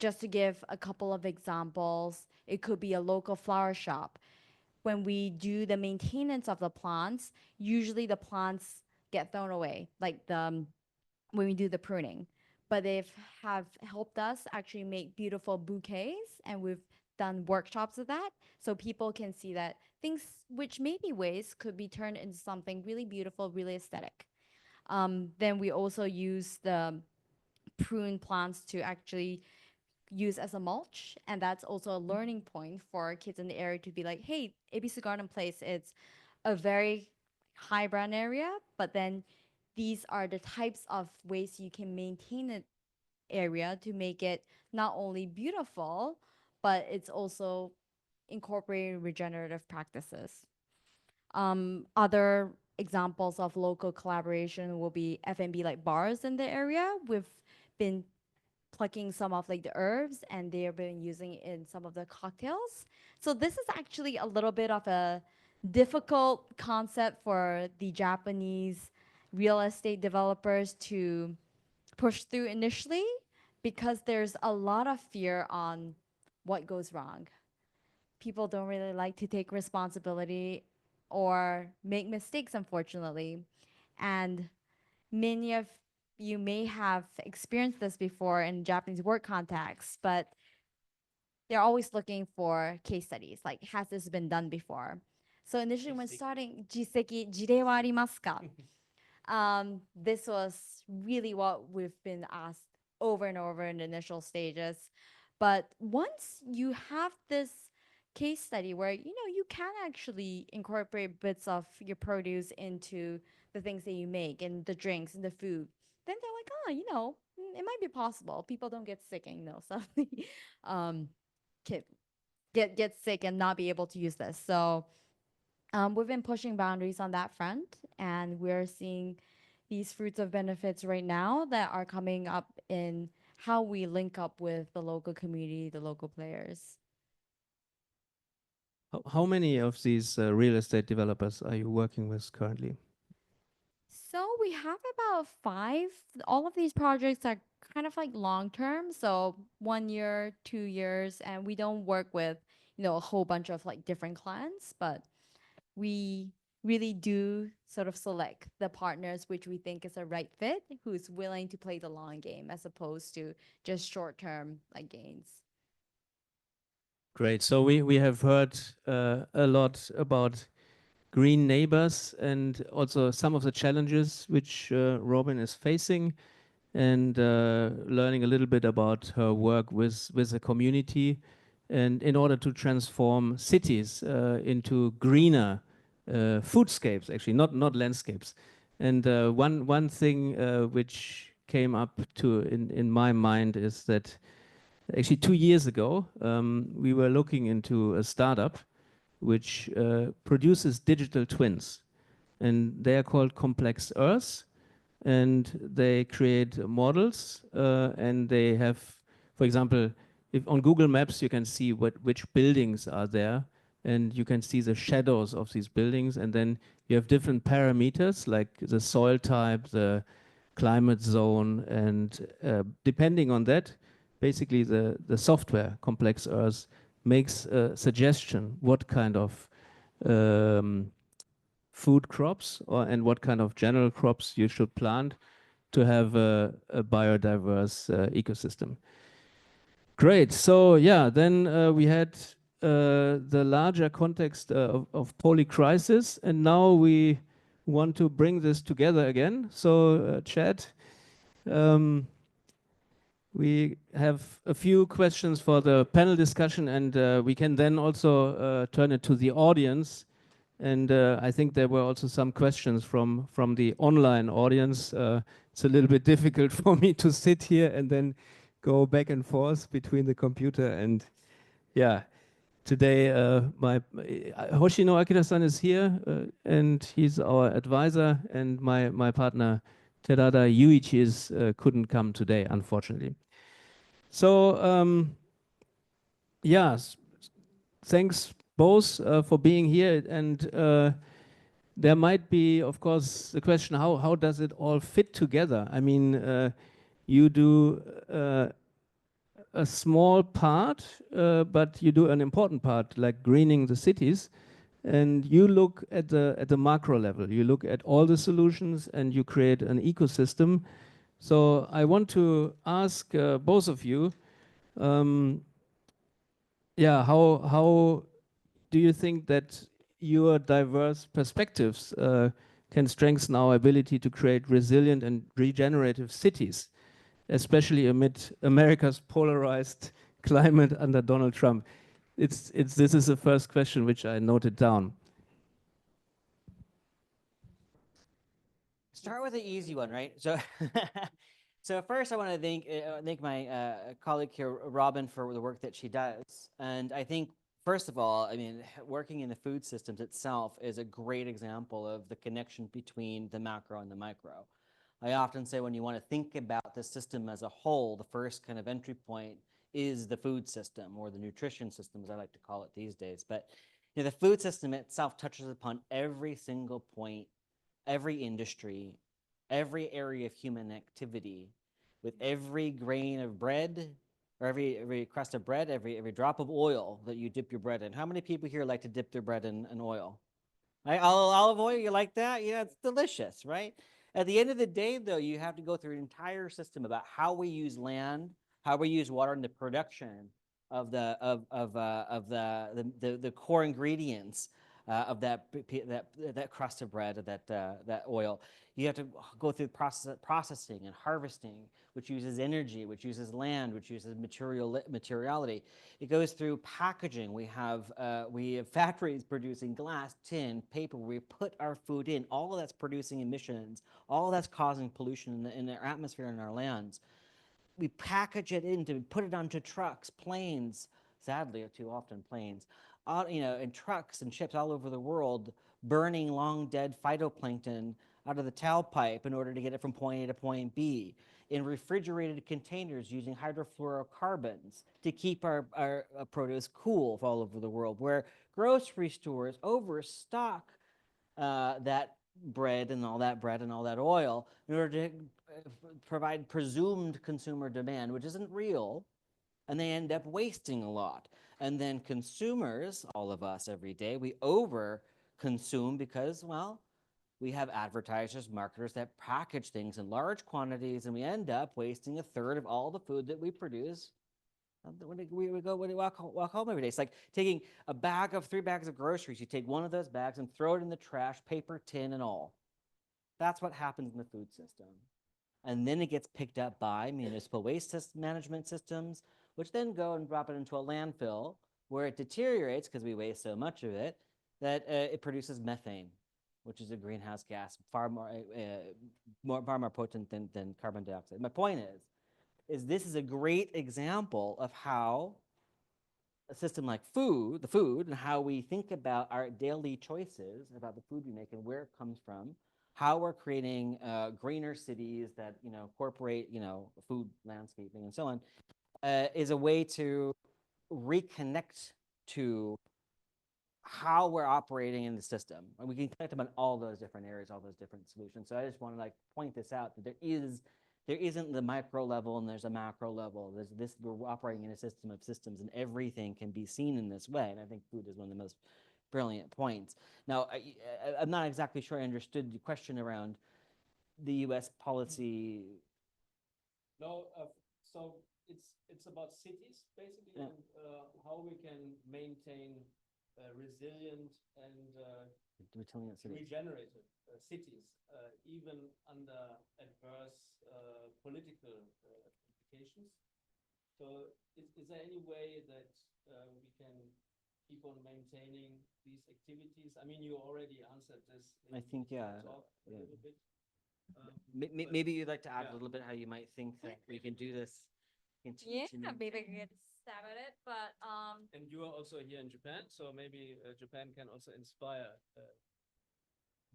just to give a couple of examples, it could be a local flower shop. When we do the maintenance of the plants, usually the plants get thrown away, like when we do the pruning. But they've have helped us actually make beautiful bouquets, and we've done workshops of that, so people can see that things which may be waste could be turned into something really beautiful, really aesthetic. Then we also use the prune plants to actually use as a mulch, and that's also a learning point for kids in the area to be like, hey, ABC Garden Place, it's a very high brown area, but then these are the types of ways you can maintain an area to make it not only beautiful, but it's also incorporating regenerative practices. Other examples of local collaboration will be F&B like bars in the area. We've been plucking some of like the herbs, and they have been using it in some of the cocktails. So this is actually a little bit of a difficult concept for the Japanese real estate developers to push through initially, because there's a lot of fear on what goes wrong. People don't really like to take responsibility or make mistakes, unfortunately. And many of you may have experienced this before in Japanese work context, but they're always looking for case studies, like has this been done before? So initially when starting, jiseki, jire wa arimasu ka? This was really what we've been asked over and over in the initial stages. But once you have this case study where you can actually incorporate bits of your produce into the things that you make and the drinks and the food, then they're like, oh, it might be possible. People don't get sick and suddenly get get sick and not be able to use this. So we've been pushing boundaries on that front, and we're seeing these fruits of benefits right now that are coming up in how we link up with the local community, the local players. How many of these real estate developers are you working with currently? So we have about 5. All of these projects are kind of like long term, so 1 year, 2 years, and we don't work with a whole bunch of like different clients, but we really do sort of select the partners which we think is a right fit, who's willing to play the long game as opposed to just short-term like gains. Great. So we have heard a lot about green neighbors and also some of the challenges which Robyn is facing, and learning a little bit about her work with the community, and in order to transform cities into greener foodscapes, actually, not landscapes. And one thing which came up to in my mind is that actually 2 years ago we were looking into a startup which produces digital twins, and they are called Complex Earth, and they create models, and they have, for example, if on Google Maps you can see which buildings are there, and you can see the shadows of these buildings, and then you have different parameters like the soil type, the climate zone, and depending on that, basically the software Complex Earth makes a suggestion what kind of um, food crops and what kind of general crops you should plant to have a biodiverse ecosystem. Great. So yeah, then we had the larger context of polycrisis, and now we want to bring this together again. So Chad, um, we have a few questions for the panel discussion, and we can then also turn it to the audience. And I think there were also some questions from the online audience. It's a little bit difficult for me to sit here and then go back and forth between the computer and, yeah. Today, my Hoshino Akira-san is here, and he's our advisor, and my partner Terada Yuichi couldn't come today, unfortunately. So, yeah, thanks both for being here, and there might be, of course, the question, how does it all fit together? I mean, you do a small part, but you do an important part, like greening the cities, and you look at the macro level. You look at all the solutions, and you create an ecosystem. So I want to ask both of you, yeah, how do you think that your diverse perspectives can strengthen our ability to create resilient and regenerative cities, especially amid America's polarized climate under Donald Trump? This is the first question which I noted down. Start with the easy one, right? So, so first, I want to thank my colleague here, Robyn, for the work that she does. And I think, first of all, I mean, working in the food systems itself is a great example of the connection between the macro and the micro. I often say when you want to think about the system as a whole, the first kind of entry point is the food system, or the nutrition system, as I like to call it these days. But you know, the food system itself touches upon every single point, every industry, every area of human activity, with every grain of bread, or every crust of bread, every drop of oil that you dip your bread in. How many people here like to dip their bread in oil? Right? Olive oil, you like that? Yeah, it's delicious, right? At the end of the day, though, you have to go through an entire system about how we use land, how we use water in the production of the core ingredients of that crust of bread, that oil. You have to go through processing and harvesting, which uses energy, which uses land, which uses materiality. It goes through packaging. We have factories producing glass, tin, paper. We put our food in. All of that's producing emissions. All of that's causing pollution in our atmosphere and our lands. We package it put it onto trucks, planes. Sadly, too often planes. And trucks and ships all over the world, burning long dead phytoplankton out of the tailpipe in order to get it from point A to point B, in refrigerated containers using hydrofluorocarbons to keep our produce cool all over the world, where grocery stores overstock that bread and all that oil in order to provide presumed consumer demand, which isn't real, and they end up wasting a lot. And then consumers, all of us every day, we consume because, well, we have advertisers, marketers that package things in large quantities, and we end up wasting a third of all the food that we produce. When we walk home every day. It's like taking a bag of 3 bags of groceries. You take one of those bags and throw it in the trash, paper, tin, and all. That's what happens in the food system. And then it gets picked up by municipal waste management systems, which then go and drop it into a landfill where it deteriorates because we waste so much of it that it produces methane, which is a greenhouse gas far more potent than carbon dioxide. My point is this is a great example of how a system like the food, and how we think about our daily choices about the food we make and where it comes from, how we're creating greener cities that incorporate food landscaping and so on, is a way to reconnect to how we're operating in the system. And we can connect them on all those different areas, all those different solutions. So I just want to point this out, that there isn't the micro level and there's a macro level. We're operating in a system of systems, and everything can be seen in this way. And I think food is one of the most brilliant points. Now, I'm not exactly sure I understood the question around the U.S. policy. No, so it's about cities basically, Yeah. and how we can maintain resilient and regenerative cities, even under adverse political implications. So is there any way that we can keep on maintaining these activities? I mean, you already answered this. I think, yeah. Talk a little bit. Maybe you'd like to add a little bit how you might think that we can do this. Yeah, maybe I can get a stab at it, but And you are also here in Japan, so maybe Japan can also inspire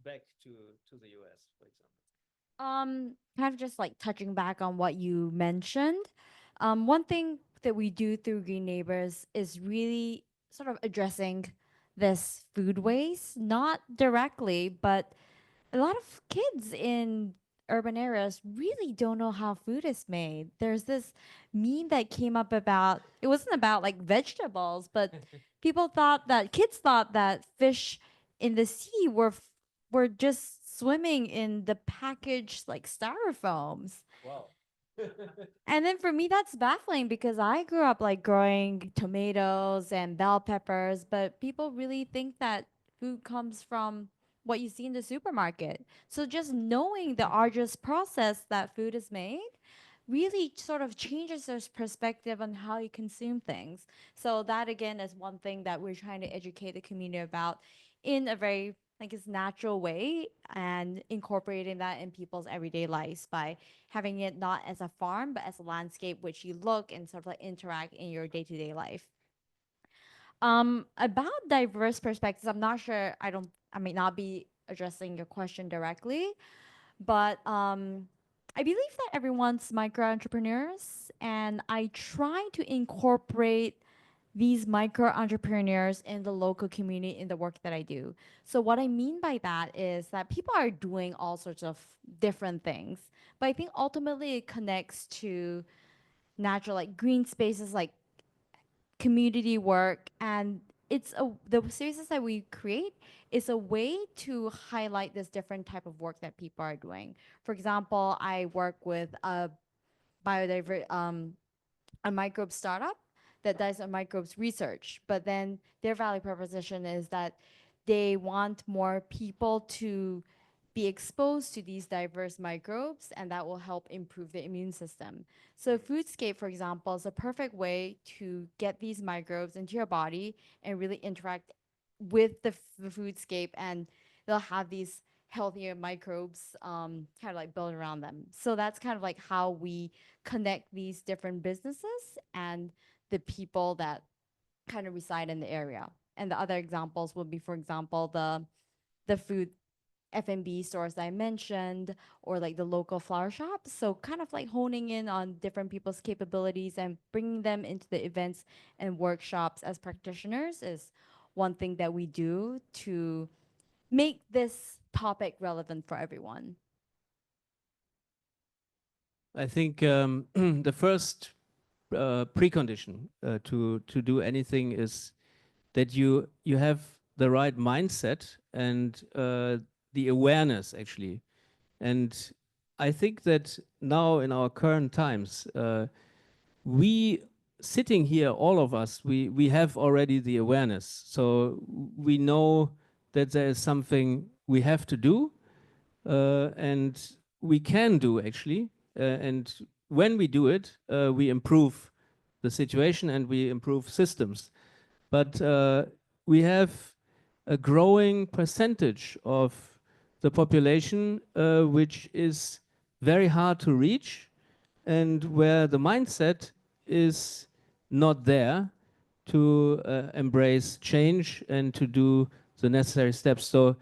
back to the US, for example. kind of just like touching back on what you mentioned. One thing that we do through Green Neighbors is really sort of addressing this food waste, not directly, but a lot of kids in urban areas really don't know how food is made. There's this meme that came up about, it wasn't about like vegetables, but kids thought that fish in the sea were just swimming in the packaged like styrofoams. Wow. And then for me, that's baffling because I grew up like growing tomatoes and bell peppers, but people really think that food comes from what you see in the supermarket. So just knowing the arduous process that food is made really sort of changes their perspective on how you consume things. So that again is one thing that we're trying to educate the community about in a very like it's natural way, and incorporating that in people's everyday lives by having it not as a farm but as a landscape which you look and sort of like interact in your day-to-day life. About diverse perspectives, I'm not sure, I may not be addressing your question directly, but I believe that everyone's micro entrepreneurs, and I try to incorporate these micro entrepreneurs in the local community in the work that I do. So what I mean by that is that people are doing all sorts of different things, but I think ultimately it connects to natural like green spaces, like community work, and the spaces that we create is a way to highlight this different type of work that people are doing. For example, I work with a a microbe startup that does a microbes research, but then their value proposition is that they want more people to be exposed to these diverse microbes, and that will help improve the immune system. So foodscape, for example, is a perfect way to get these microbes into your body and really interact with the foodscape, and they'll have these healthier microbes kind of like built around them. So that's kind of like how we connect these different businesses and the people that kind of reside in the area. And the other examples would be, for example, the food F&B stores that I mentioned, or like the local flower shops. So kind of like honing in on different people's capabilities and bringing them into the events and workshops as practitioners is one thing that we do to make this topic relevant for everyone. I think the first precondition to do anything is that you have the right mindset and the awareness, actually. And I think that now in our current times, we sitting here, all of us, we have already the awareness. So we know that there is something we have to do, and we can do actually. And when we do it, we improve the situation and we improve systems. But we have a growing percentage of the population which is very hard to reach and where the mindset is not there to embrace change and to do the necessary steps. So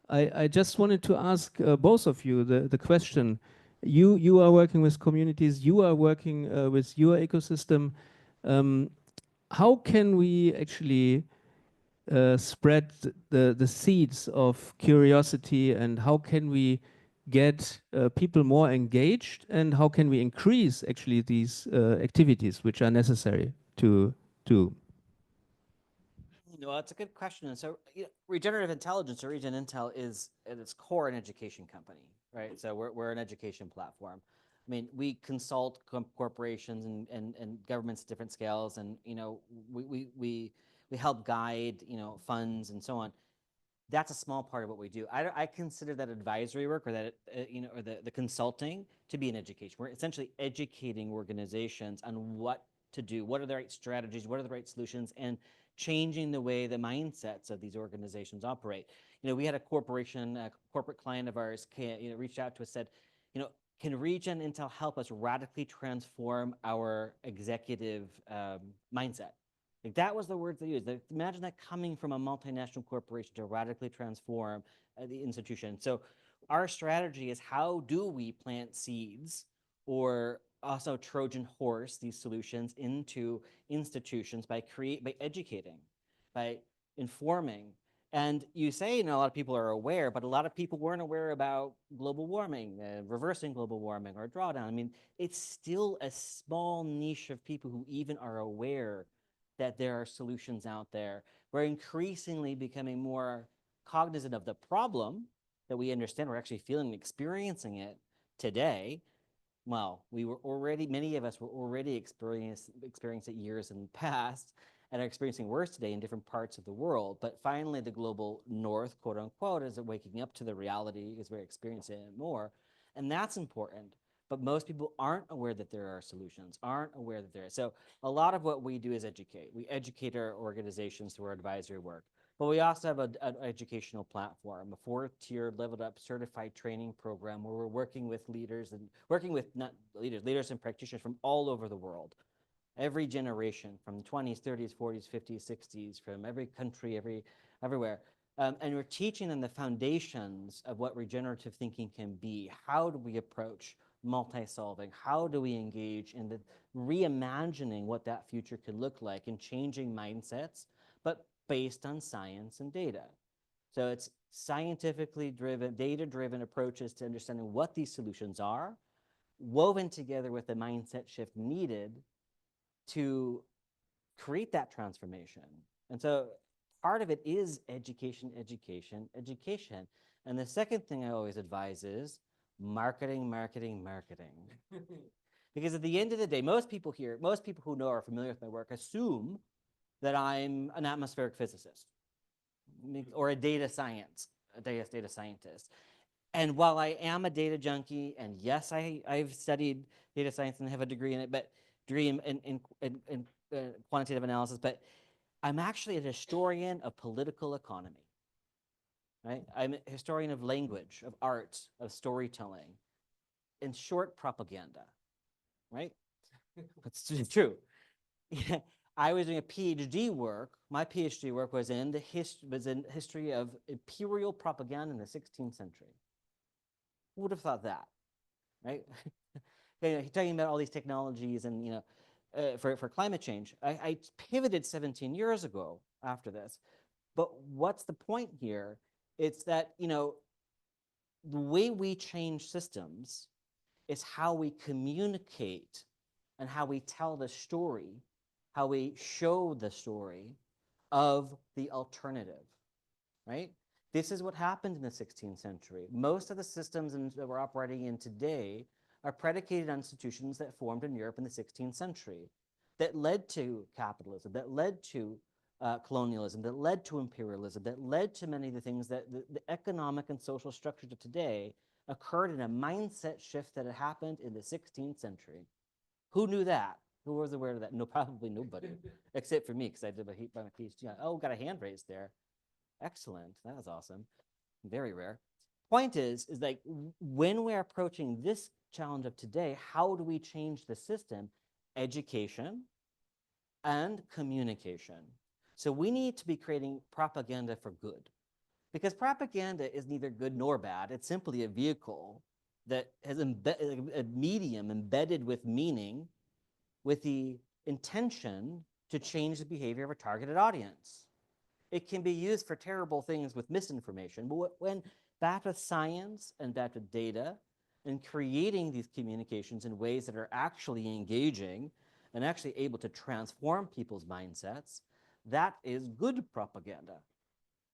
I just wanted to ask both of you the question. You are working with communities, you are working with your ecosystem. Um, how can we actually spread the seeds of curiosity, and how can we get people more engaged, and how can we increase actually these activities which are necessary to do? Well, it's a good question. And so, Regenerative Intelligence, or RegenIntel, is at its core an education company, right? So we're an education platform. I mean, we consult corporations and governments at different scales, and we help guide funds and so on. That's a small part of what we do. I consider that advisory work, or that or the consulting, to be an education. We're essentially educating organizations on what to do, what are the right strategies, what are the right solutions, and changing the way the mindsets of these organizations operate. We had a corporate client of ours reached out to us, said, can RegenIntel help us radically transform our executive mindset? Like, that was the words they used. Imagine that coming from a multinational corporation to radically transform the institution. So our strategy is, how do we plant seeds, or also Trojan horse these solutions into institutions by educating, by informing. And you say, a lot of people are aware, but a lot of people weren't aware about global warming, reversing global warming, or drawdown. I mean, it's still a small niche of people who even are aware that there are solutions out there. We're increasingly becoming more cognizant of the problem, that we understand. We're actually feeling and experiencing it today. Well, many of us were already experiencing it years in the past, and are experiencing worse today in different parts of the world. But finally, the global north, quote unquote, is waking up to the reality, because we're experiencing it more. And that's important. But most people aren't aware that there are solutions, aren't aware that there is. So a lot of what we do is educate. We educate our organizations through our advisory work. But we also have an educational platform, a 4-tier leveled up certified training program, where we're working with leaders and leaders and practitioners from all over the world. Every generation, from the 20s, 30s, 40s, 50s, 60s, from every country, everywhere. And we're teaching them the foundations of what regenerative thinking can be. How do we approach multi-solving? How do we engage in the reimagining what that future could look like, and changing mindsets, but based on science and data? So it's scientifically driven, data-driven approaches to understanding what these solutions are, woven together with the mindset shift needed to create that transformation. And so part of it is education, education, education. And the second thing I always advise is marketing, marketing, marketing. Because at the end of the day, most people who know, are familiar with my work, assume that I'm an atmospheric physicist or a data scientist. And while I am a data junkie, and yes, I've studied data science and have a degree in it, but degree in quantitative analysis, but I'm actually a historian of political economy, right? I'm a historian of language, of art, of storytelling, in short, propaganda, right? That's true. Yeah. I was doing a PhD work. My PhD work was in history of imperial propaganda in the 16th century. Who would have thought that, right? Talking about all these technologies and for climate change. I pivoted 17 years ago after this, but what's the point here? It's that the way we change systems is how we communicate and how we tell the story, how we show the story of the alternative. right? This is what happened in the 16th century. Most of the systems that we're operating in today are predicated on institutions that formed in Europe in the 16th century that led to capitalism, that led to colonialism, that led to imperialism, that led to many of the things that the economic and social structures of today occurred in a mindset shift that had happened in the 16th century. Who knew that? Who was aware of that? No, probably nobody, except for me, because I did my PhD. Oh, got a hand raised there. Excellent. That was awesome. Very rare. Point is like when we're approaching this challenge of today, how do we change the system? Education and communication. So we need to be creating propaganda for good, because propaganda is neither good nor bad. It's simply a vehicle that has a medium embedded with meaning, with the intention to change the behavior of a targeted audience. It can be used for terrible things with misinformation, but when backed with science and backed with data and creating these communications in ways that are actually engaging and actually able to transform people's mindsets, that is good propaganda.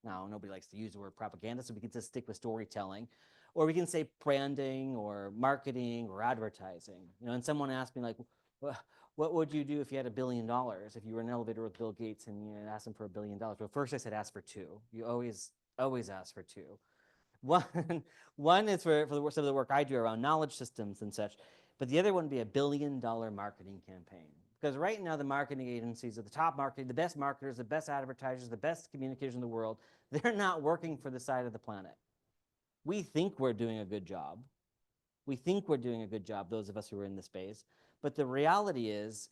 Now, nobody likes to use the word propaganda, so we can just stick with storytelling, or we can say branding or marketing or advertising. You know, and someone asked me like, what would you do if you had $1 billion? If you were in an elevator with Bill Gates and you asked him for $1 billion? Well, first I said ask for two. You always ask for two. One is for some of the work I do around knowledge systems and such, but the other one would be $1 billion marketing campaign. Because right now the marketing agencies are the top marketing, the best marketers, the best advertisers, the best communicators in the world, they're not working for the side of the planet. We think we're doing a good job. We think we're doing a good job, those of us who are in the space, but the reality is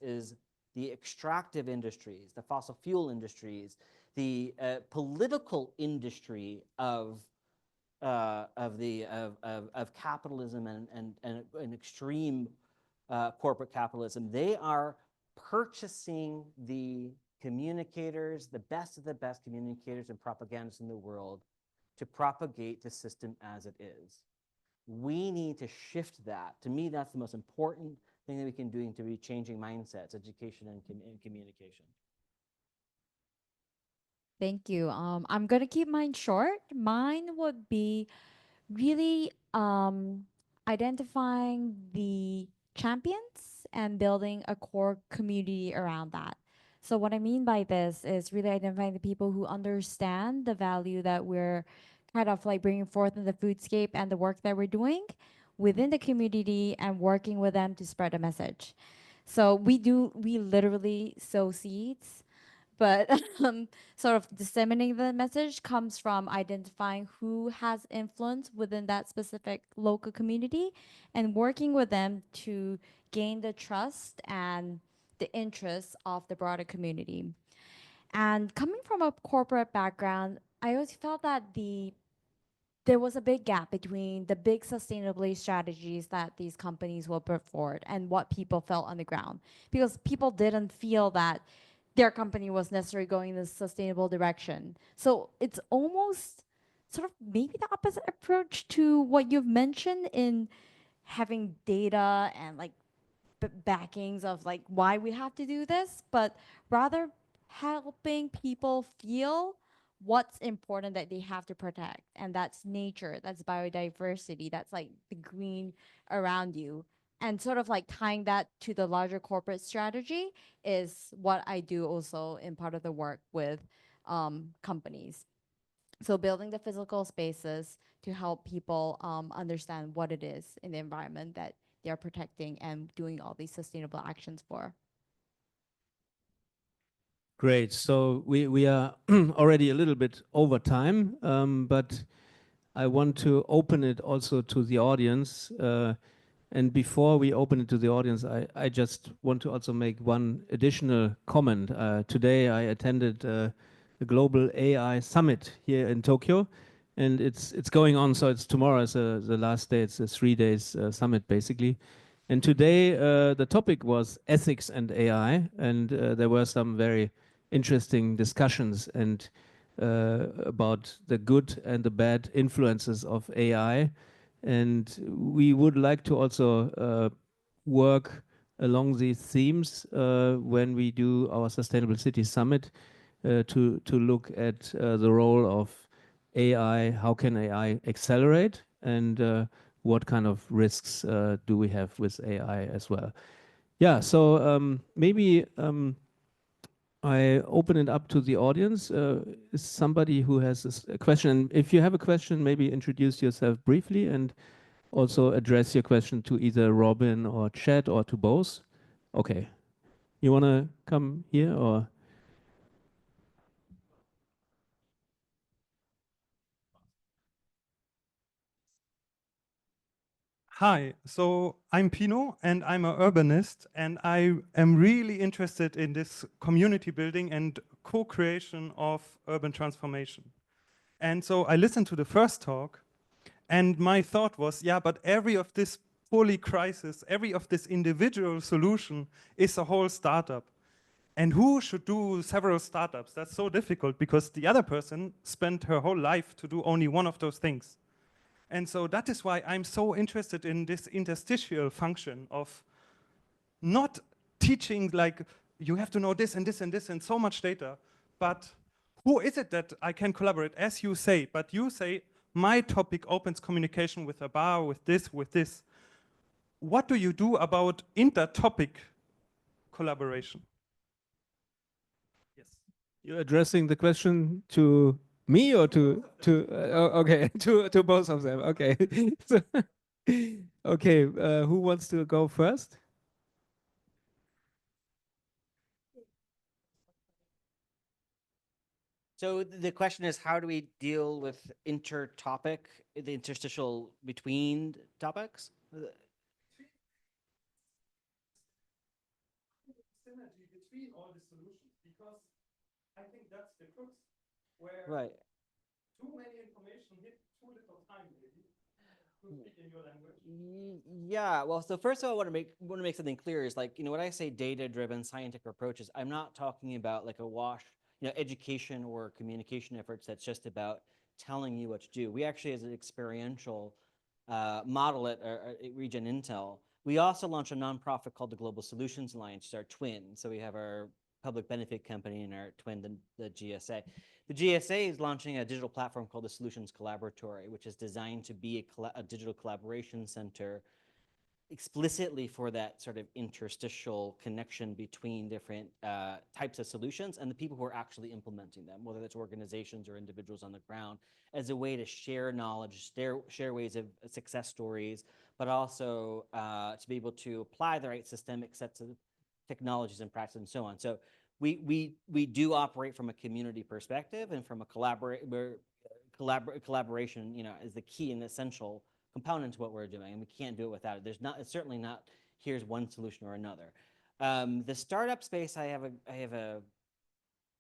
the extractive industries, the fossil fuel industries, the political industry of capitalism and extreme corporate capitalism, they are purchasing the communicators, the best of the best communicators and propagandists in the world, to propagate the system as it is. We need to shift that. To me, that's the most important thing that we can do to be changing mindsets, education and communication. Thank you. I'm gonna keep mine short. Mine would be really identifying the champions and building a core community around that. So what I mean by this is really identifying the people who understand the value that we're kind of like bringing forth in the foodscape and the work that we're doing within the community and working with them to spread a message. So we literally sow seeds, but sort of disseminating the message comes from identifying who has influence within that specific local community and working with them to gain the trust and the interests of the broader community. And coming from a corporate background, I always felt that there was a big gap between the big sustainability strategies that these companies will put forward and what people felt on the ground, because people didn't feel that their company was necessarily going in this sustainable direction. So it's almost sort of maybe the opposite approach to what you've mentioned in having data and like backings of like why we have to do this, but rather helping people feel what's important that they have to protect. And that's nature, that's biodiversity, that's like the green around you. And sort of like tying that to the larger corporate strategy is what I do also in part of the work with companies. So building the physical spaces to help people understand what it is in the environment that they are protecting and doing all these sustainable actions for. Great. So we are already a little bit over time, but I want to open it also to the audience. And before we open it to the audience, I just want to also make one additional comment. Today I attended a global AI summit here in Tokyo, and it's going on. So it's tomorrow is the last day. It's a 3 days summit basically. And today the topic was ethics and AI, and there were some very interesting discussions and about the good and the bad influences of AI. And we would like to also work along these themes when we do our Sustainable City Summit to look at the role of AI, how can AI accelerate, and what kind of risks do we have with AI as well? Yeah, so maybe I open it up to the audience. Is somebody who has a question? If you have a question, maybe introduce yourself briefly and also address your question to either Robyn or Chad or to both. Okay. You want to come here or? Hi, so I'm Pino and I'm an urbanist, and I am really interested in this community building and co-creation of urban transformation. And so I listened to the first talk, and my thought was, yeah, but every of this polycrisis, every of this individual solution is a whole startup. And who should do several startups? That's so difficult because the other person spent her whole life to do only one of those things. And so that is why I'm so interested in this interstitial function of not teaching like you have to know this and this and this and so much data, but who is it that I can collaborate, as you say, but you say my topic opens communication with a bar, with this, with this. What do you do about inter-topic collaboration? Yes. You're addressing the question to me or okay, to both of them. Okay. So, okay, who wants to go first? So the question is, how do we deal with inter-topic, the interstitial between topics? Synergy between all the solutions, because I think that's the crux, where Right. too many information hit too little time, maybe, to speak in your language. Yeah, well, so first of all, I want to make something clear is like, when I say data-driven scientific approaches, I'm not talking about like a education or communication efforts that's just about telling you what to do. We actually, as an experiential model at RegenIntel, we also launched a nonprofit called the Global Solutions Alliance, which is our twin. So we have our public benefit company and our twin, the GSA. The GSA is launching a digital platform called the Solutions Collaboratory, which is designed to be a digital collaboration center explicitly for that sort of interstitial connection between different types of solutions and the people who are actually implementing them, whether that's organizations or individuals on the ground, as a way to share knowledge, share ways of success stories, but also to be able to apply the right systemic sets of technologies and practices and so on. So we do operate from a community perspective, and from a collaboration, is the key and essential component to what we're doing, and we can't do it without it. It's certainly not here's one solution or another. The startup space, I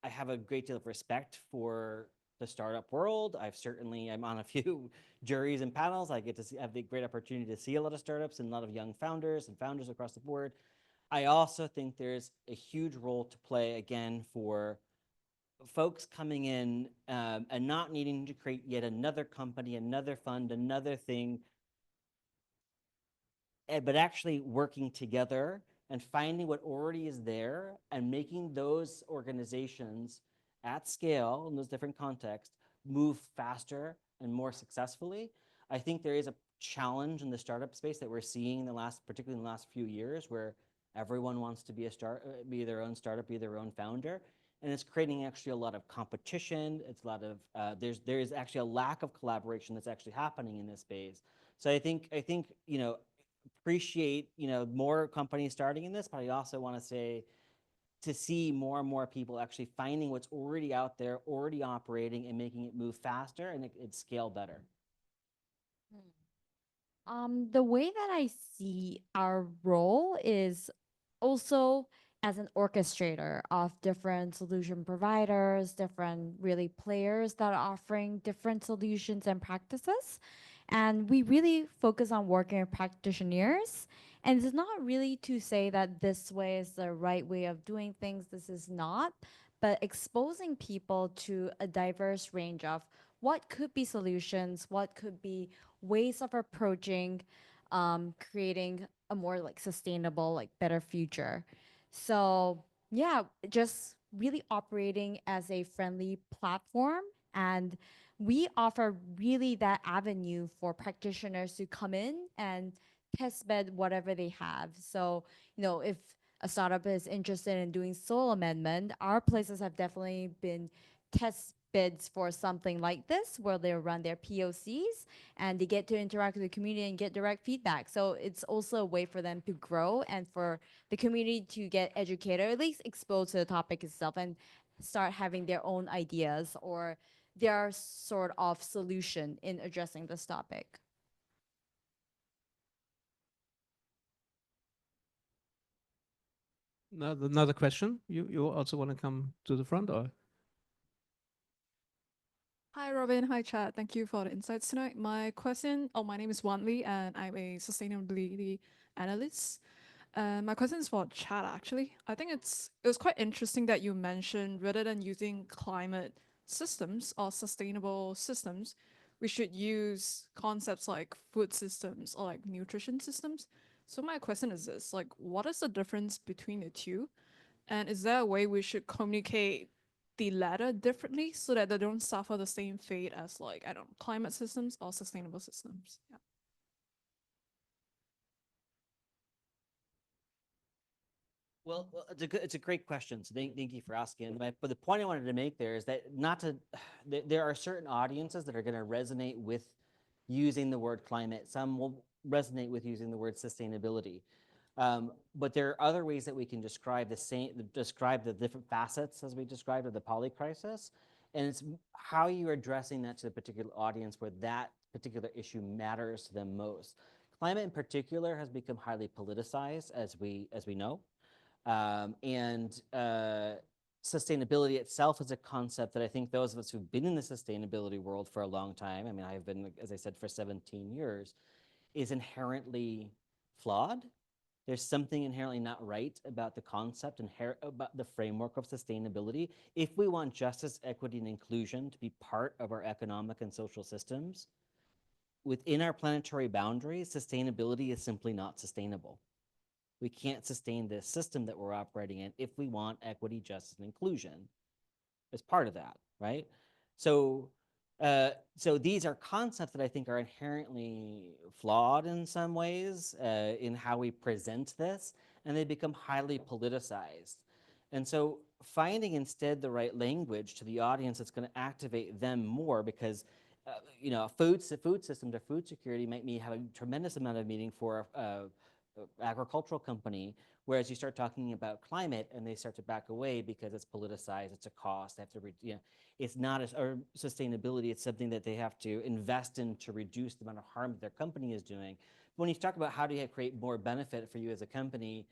have a great deal of respect for the startup world. I'm on a few juries and panels. I get to have the great opportunity to see a lot of startups and a lot of young founders and founders across the board. I also think there's a huge role to play, again, for folks coming in and not needing to create yet another company, another fund, another thing, but actually working together and finding what already is there and making those organizations at scale in those different contexts move faster and more successfully. I think there is a challenge in the startup space that we're seeing particularly in the last few years, where everyone wants to be their own startup, be their own founder. And it's creating actually a lot of competition. It's a lot of, there is actually a lack of collaboration that's actually happening in this space. So I think, appreciate more companies starting in this, but I also want to say to see more and more people actually finding what's already out there, already operating, and making it move faster and it scale better. The way that I see our role is also as an orchestrator of different solution providers, different really players that are offering different solutions and practices. And we really focus on working with practitioners. And it's not really to say that this way is the right way of doing things, this is not, but exposing people to a diverse range of what could be solutions, what could be ways of approaching creating a more like sustainable, like better future. So yeah, just really operating as a friendly platform, and we offer really that avenue for practitioners to come in and test bed whatever they have. So, if a startup is interested in doing soil amendment, our places have definitely been test beds for something like this, where they run their POCs and they get to interact with the community and get direct feedback. So it's also a way for them to grow and for the community to get educated, or at least exposed to the topic itself, and start having their own ideas or their sort of solution in addressing this topic. Another question? You also want to come to the front, or? Hi, Robyn. Hi, Chad. Thank you for the insights tonight. My name is Wan Lee, and I'm a sustainability analyst. My question is for Chad, actually. I think it was quite interesting that you mentioned rather than using climate systems or sustainable systems, we should use concepts like food systems or like nutrition systems. So my question is this, like, what is the difference between the two? And is there a way we should communicate the latter differently so that they don't suffer the same fate as, like, I don't know, climate systems or sustainable systems? Yeah. Well, it's a great question. So thank you for asking. But the point I wanted to make there is that there are certain audiences that are going to resonate with using the word climate. Some will resonate with using the word sustainability. But there are other ways that we can describe the different facets, as we described, of the polycrisis, and it's how you're addressing that to the particular audience where that particular issue matters to them most. Climate in particular has become highly politicized, as we know. Sustainability itself is a concept that I think those of us who've been in the sustainability world for a long time, I mean, I've been, as I said, for 17 years, is inherently flawed. There's something inherently not right about the concept and about the framework of sustainability. If we want justice, equity, and inclusion to be part of our economic and social systems, within our planetary boundaries, sustainability is simply not sustainable. We can't sustain this system that we're operating in if we want equity, justice, and inclusion as part of that, right? So these are concepts that I think are inherently flawed in some ways in how we present this, and they become highly politicized. And so finding instead the right language to the audience that's going to activate them more, because food systems or food security might have a tremendous amount of meaning for agricultural company, whereas you start talking about climate and they start to back away because it's politicized, it's a cost, they have to, it's not or sustainability, it's something that they have to invest in to reduce the amount of harm that their company is doing. But when you talk about how do you create more benefit for you as a company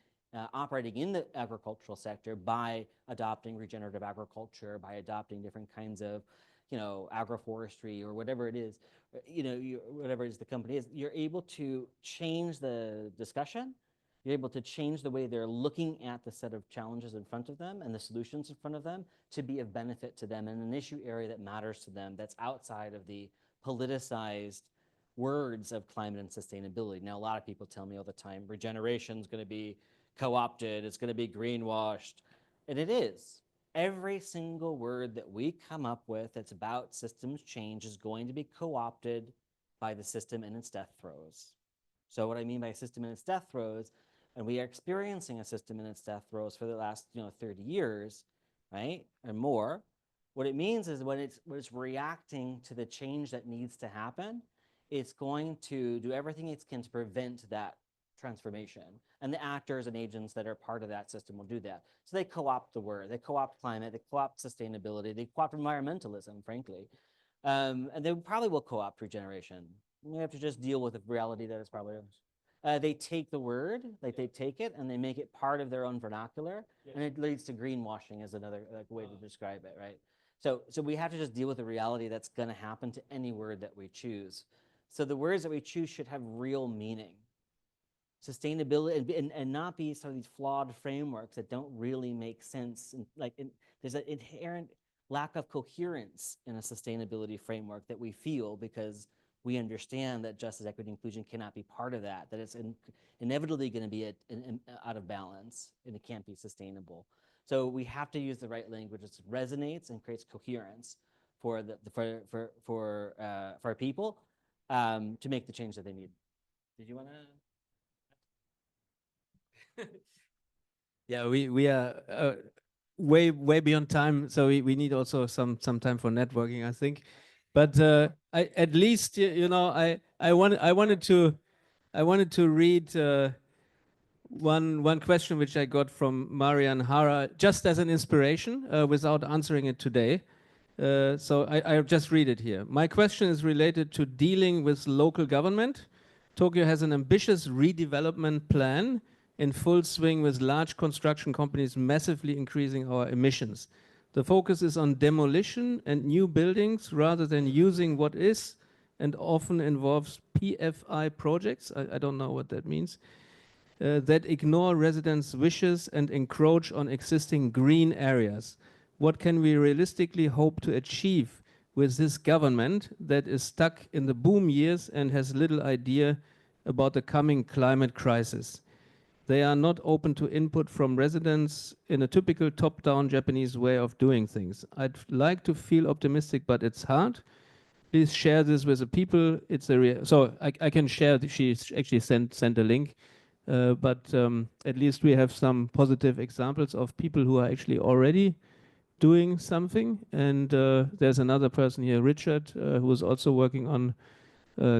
operating in the agricultural sector by adopting regenerative agriculture, by adopting different kinds of agroforestry or whatever it is, whatever it is the company is, you're able to change the discussion. You're able to change the way they're looking at the set of challenges in front of them and the solutions in front of them to be of benefit to them in an issue area that matters to them, that's outside of the politicized words of climate and sustainability. Now, a lot of people tell me all the time, regeneration is going to be co-opted, it's going to be greenwashed, and it is. Every single word that we come up with that's about systems change is going to be co-opted by the system in its death throes. So what I mean by system in its death throes, and we are experiencing a system in its death throes for the last 30 years, right, or more, what it means is when it's reacting to the change that needs to happen, it's going to do everything it can to prevent that transformation. And the actors and agents that are part of that system will do that. So they co-opt the word, they co-opt climate, they co-opt sustainability, they co-opt environmentalism, frankly. And they probably will co-opt regeneration. We have to just deal with the reality that it's probably they take the word, like they take it and they make it part of their own vernacular, and it leads to greenwashing as another way to describe it, right? So we have to just deal with the reality that's going to happen to any word that we choose. So the words that we choose should have real meaning. Sustainability and not be sort of these flawed frameworks that don't really make sense. And there's an inherent lack of coherence in a sustainability framework that we feel because we understand that justice, equity, inclusion cannot be part of that, that it's inevitably going to be out of balance and it can't be sustainable. So we have to use the right language that resonates and creates coherence for our people to make the change that they need. Did you want to? Yeah, we are way beyond time, so we need also some time for networking, I think. But I at least you know I wanted to read one question which I got from Marian Hara just as an inspiration without answering it today. So I'll just read it here. My question is related to dealing with local government. Tokyo has an ambitious redevelopment plan in full swing with large construction companies massively increasing our emissions. The focus is on demolition and new buildings rather than using what is, and often involves PFI projects. I don't know what that means. That ignore residents' wishes and encroach on existing green areas. What can we realistically hope to achieve with this government that is stuck in the boom years and has little idea about the coming climate crisis? They are not open to input from residents in a typical top-down Japanese way of doing things. I'd like to feel optimistic, but it's hard. Please share this with the people. It's a so I can share. She actually sent a link, but at least we have some positive examples of people who are actually already doing something. And there's another person here, Richard, who is also working on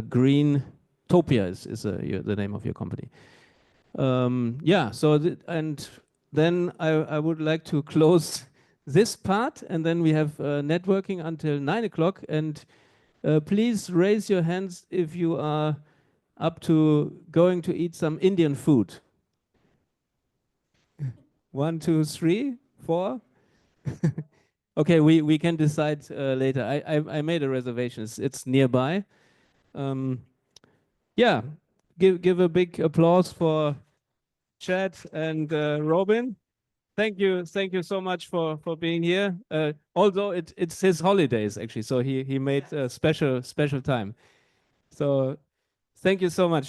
Green Topia is the name of your company. Yeah, so and then I would like to close this part, and then we have networking until 9 o'clock. And please raise your hands if you are up to going to eat some Indian food. 1, 2, 3, 4. Okay, we can decide later. I made a reservation. It's nearby. Yeah, give a big applause for Chad and Robyn. Thank you so much for being here. Although it's his holidays actually, so he made a special time. So thank you so much.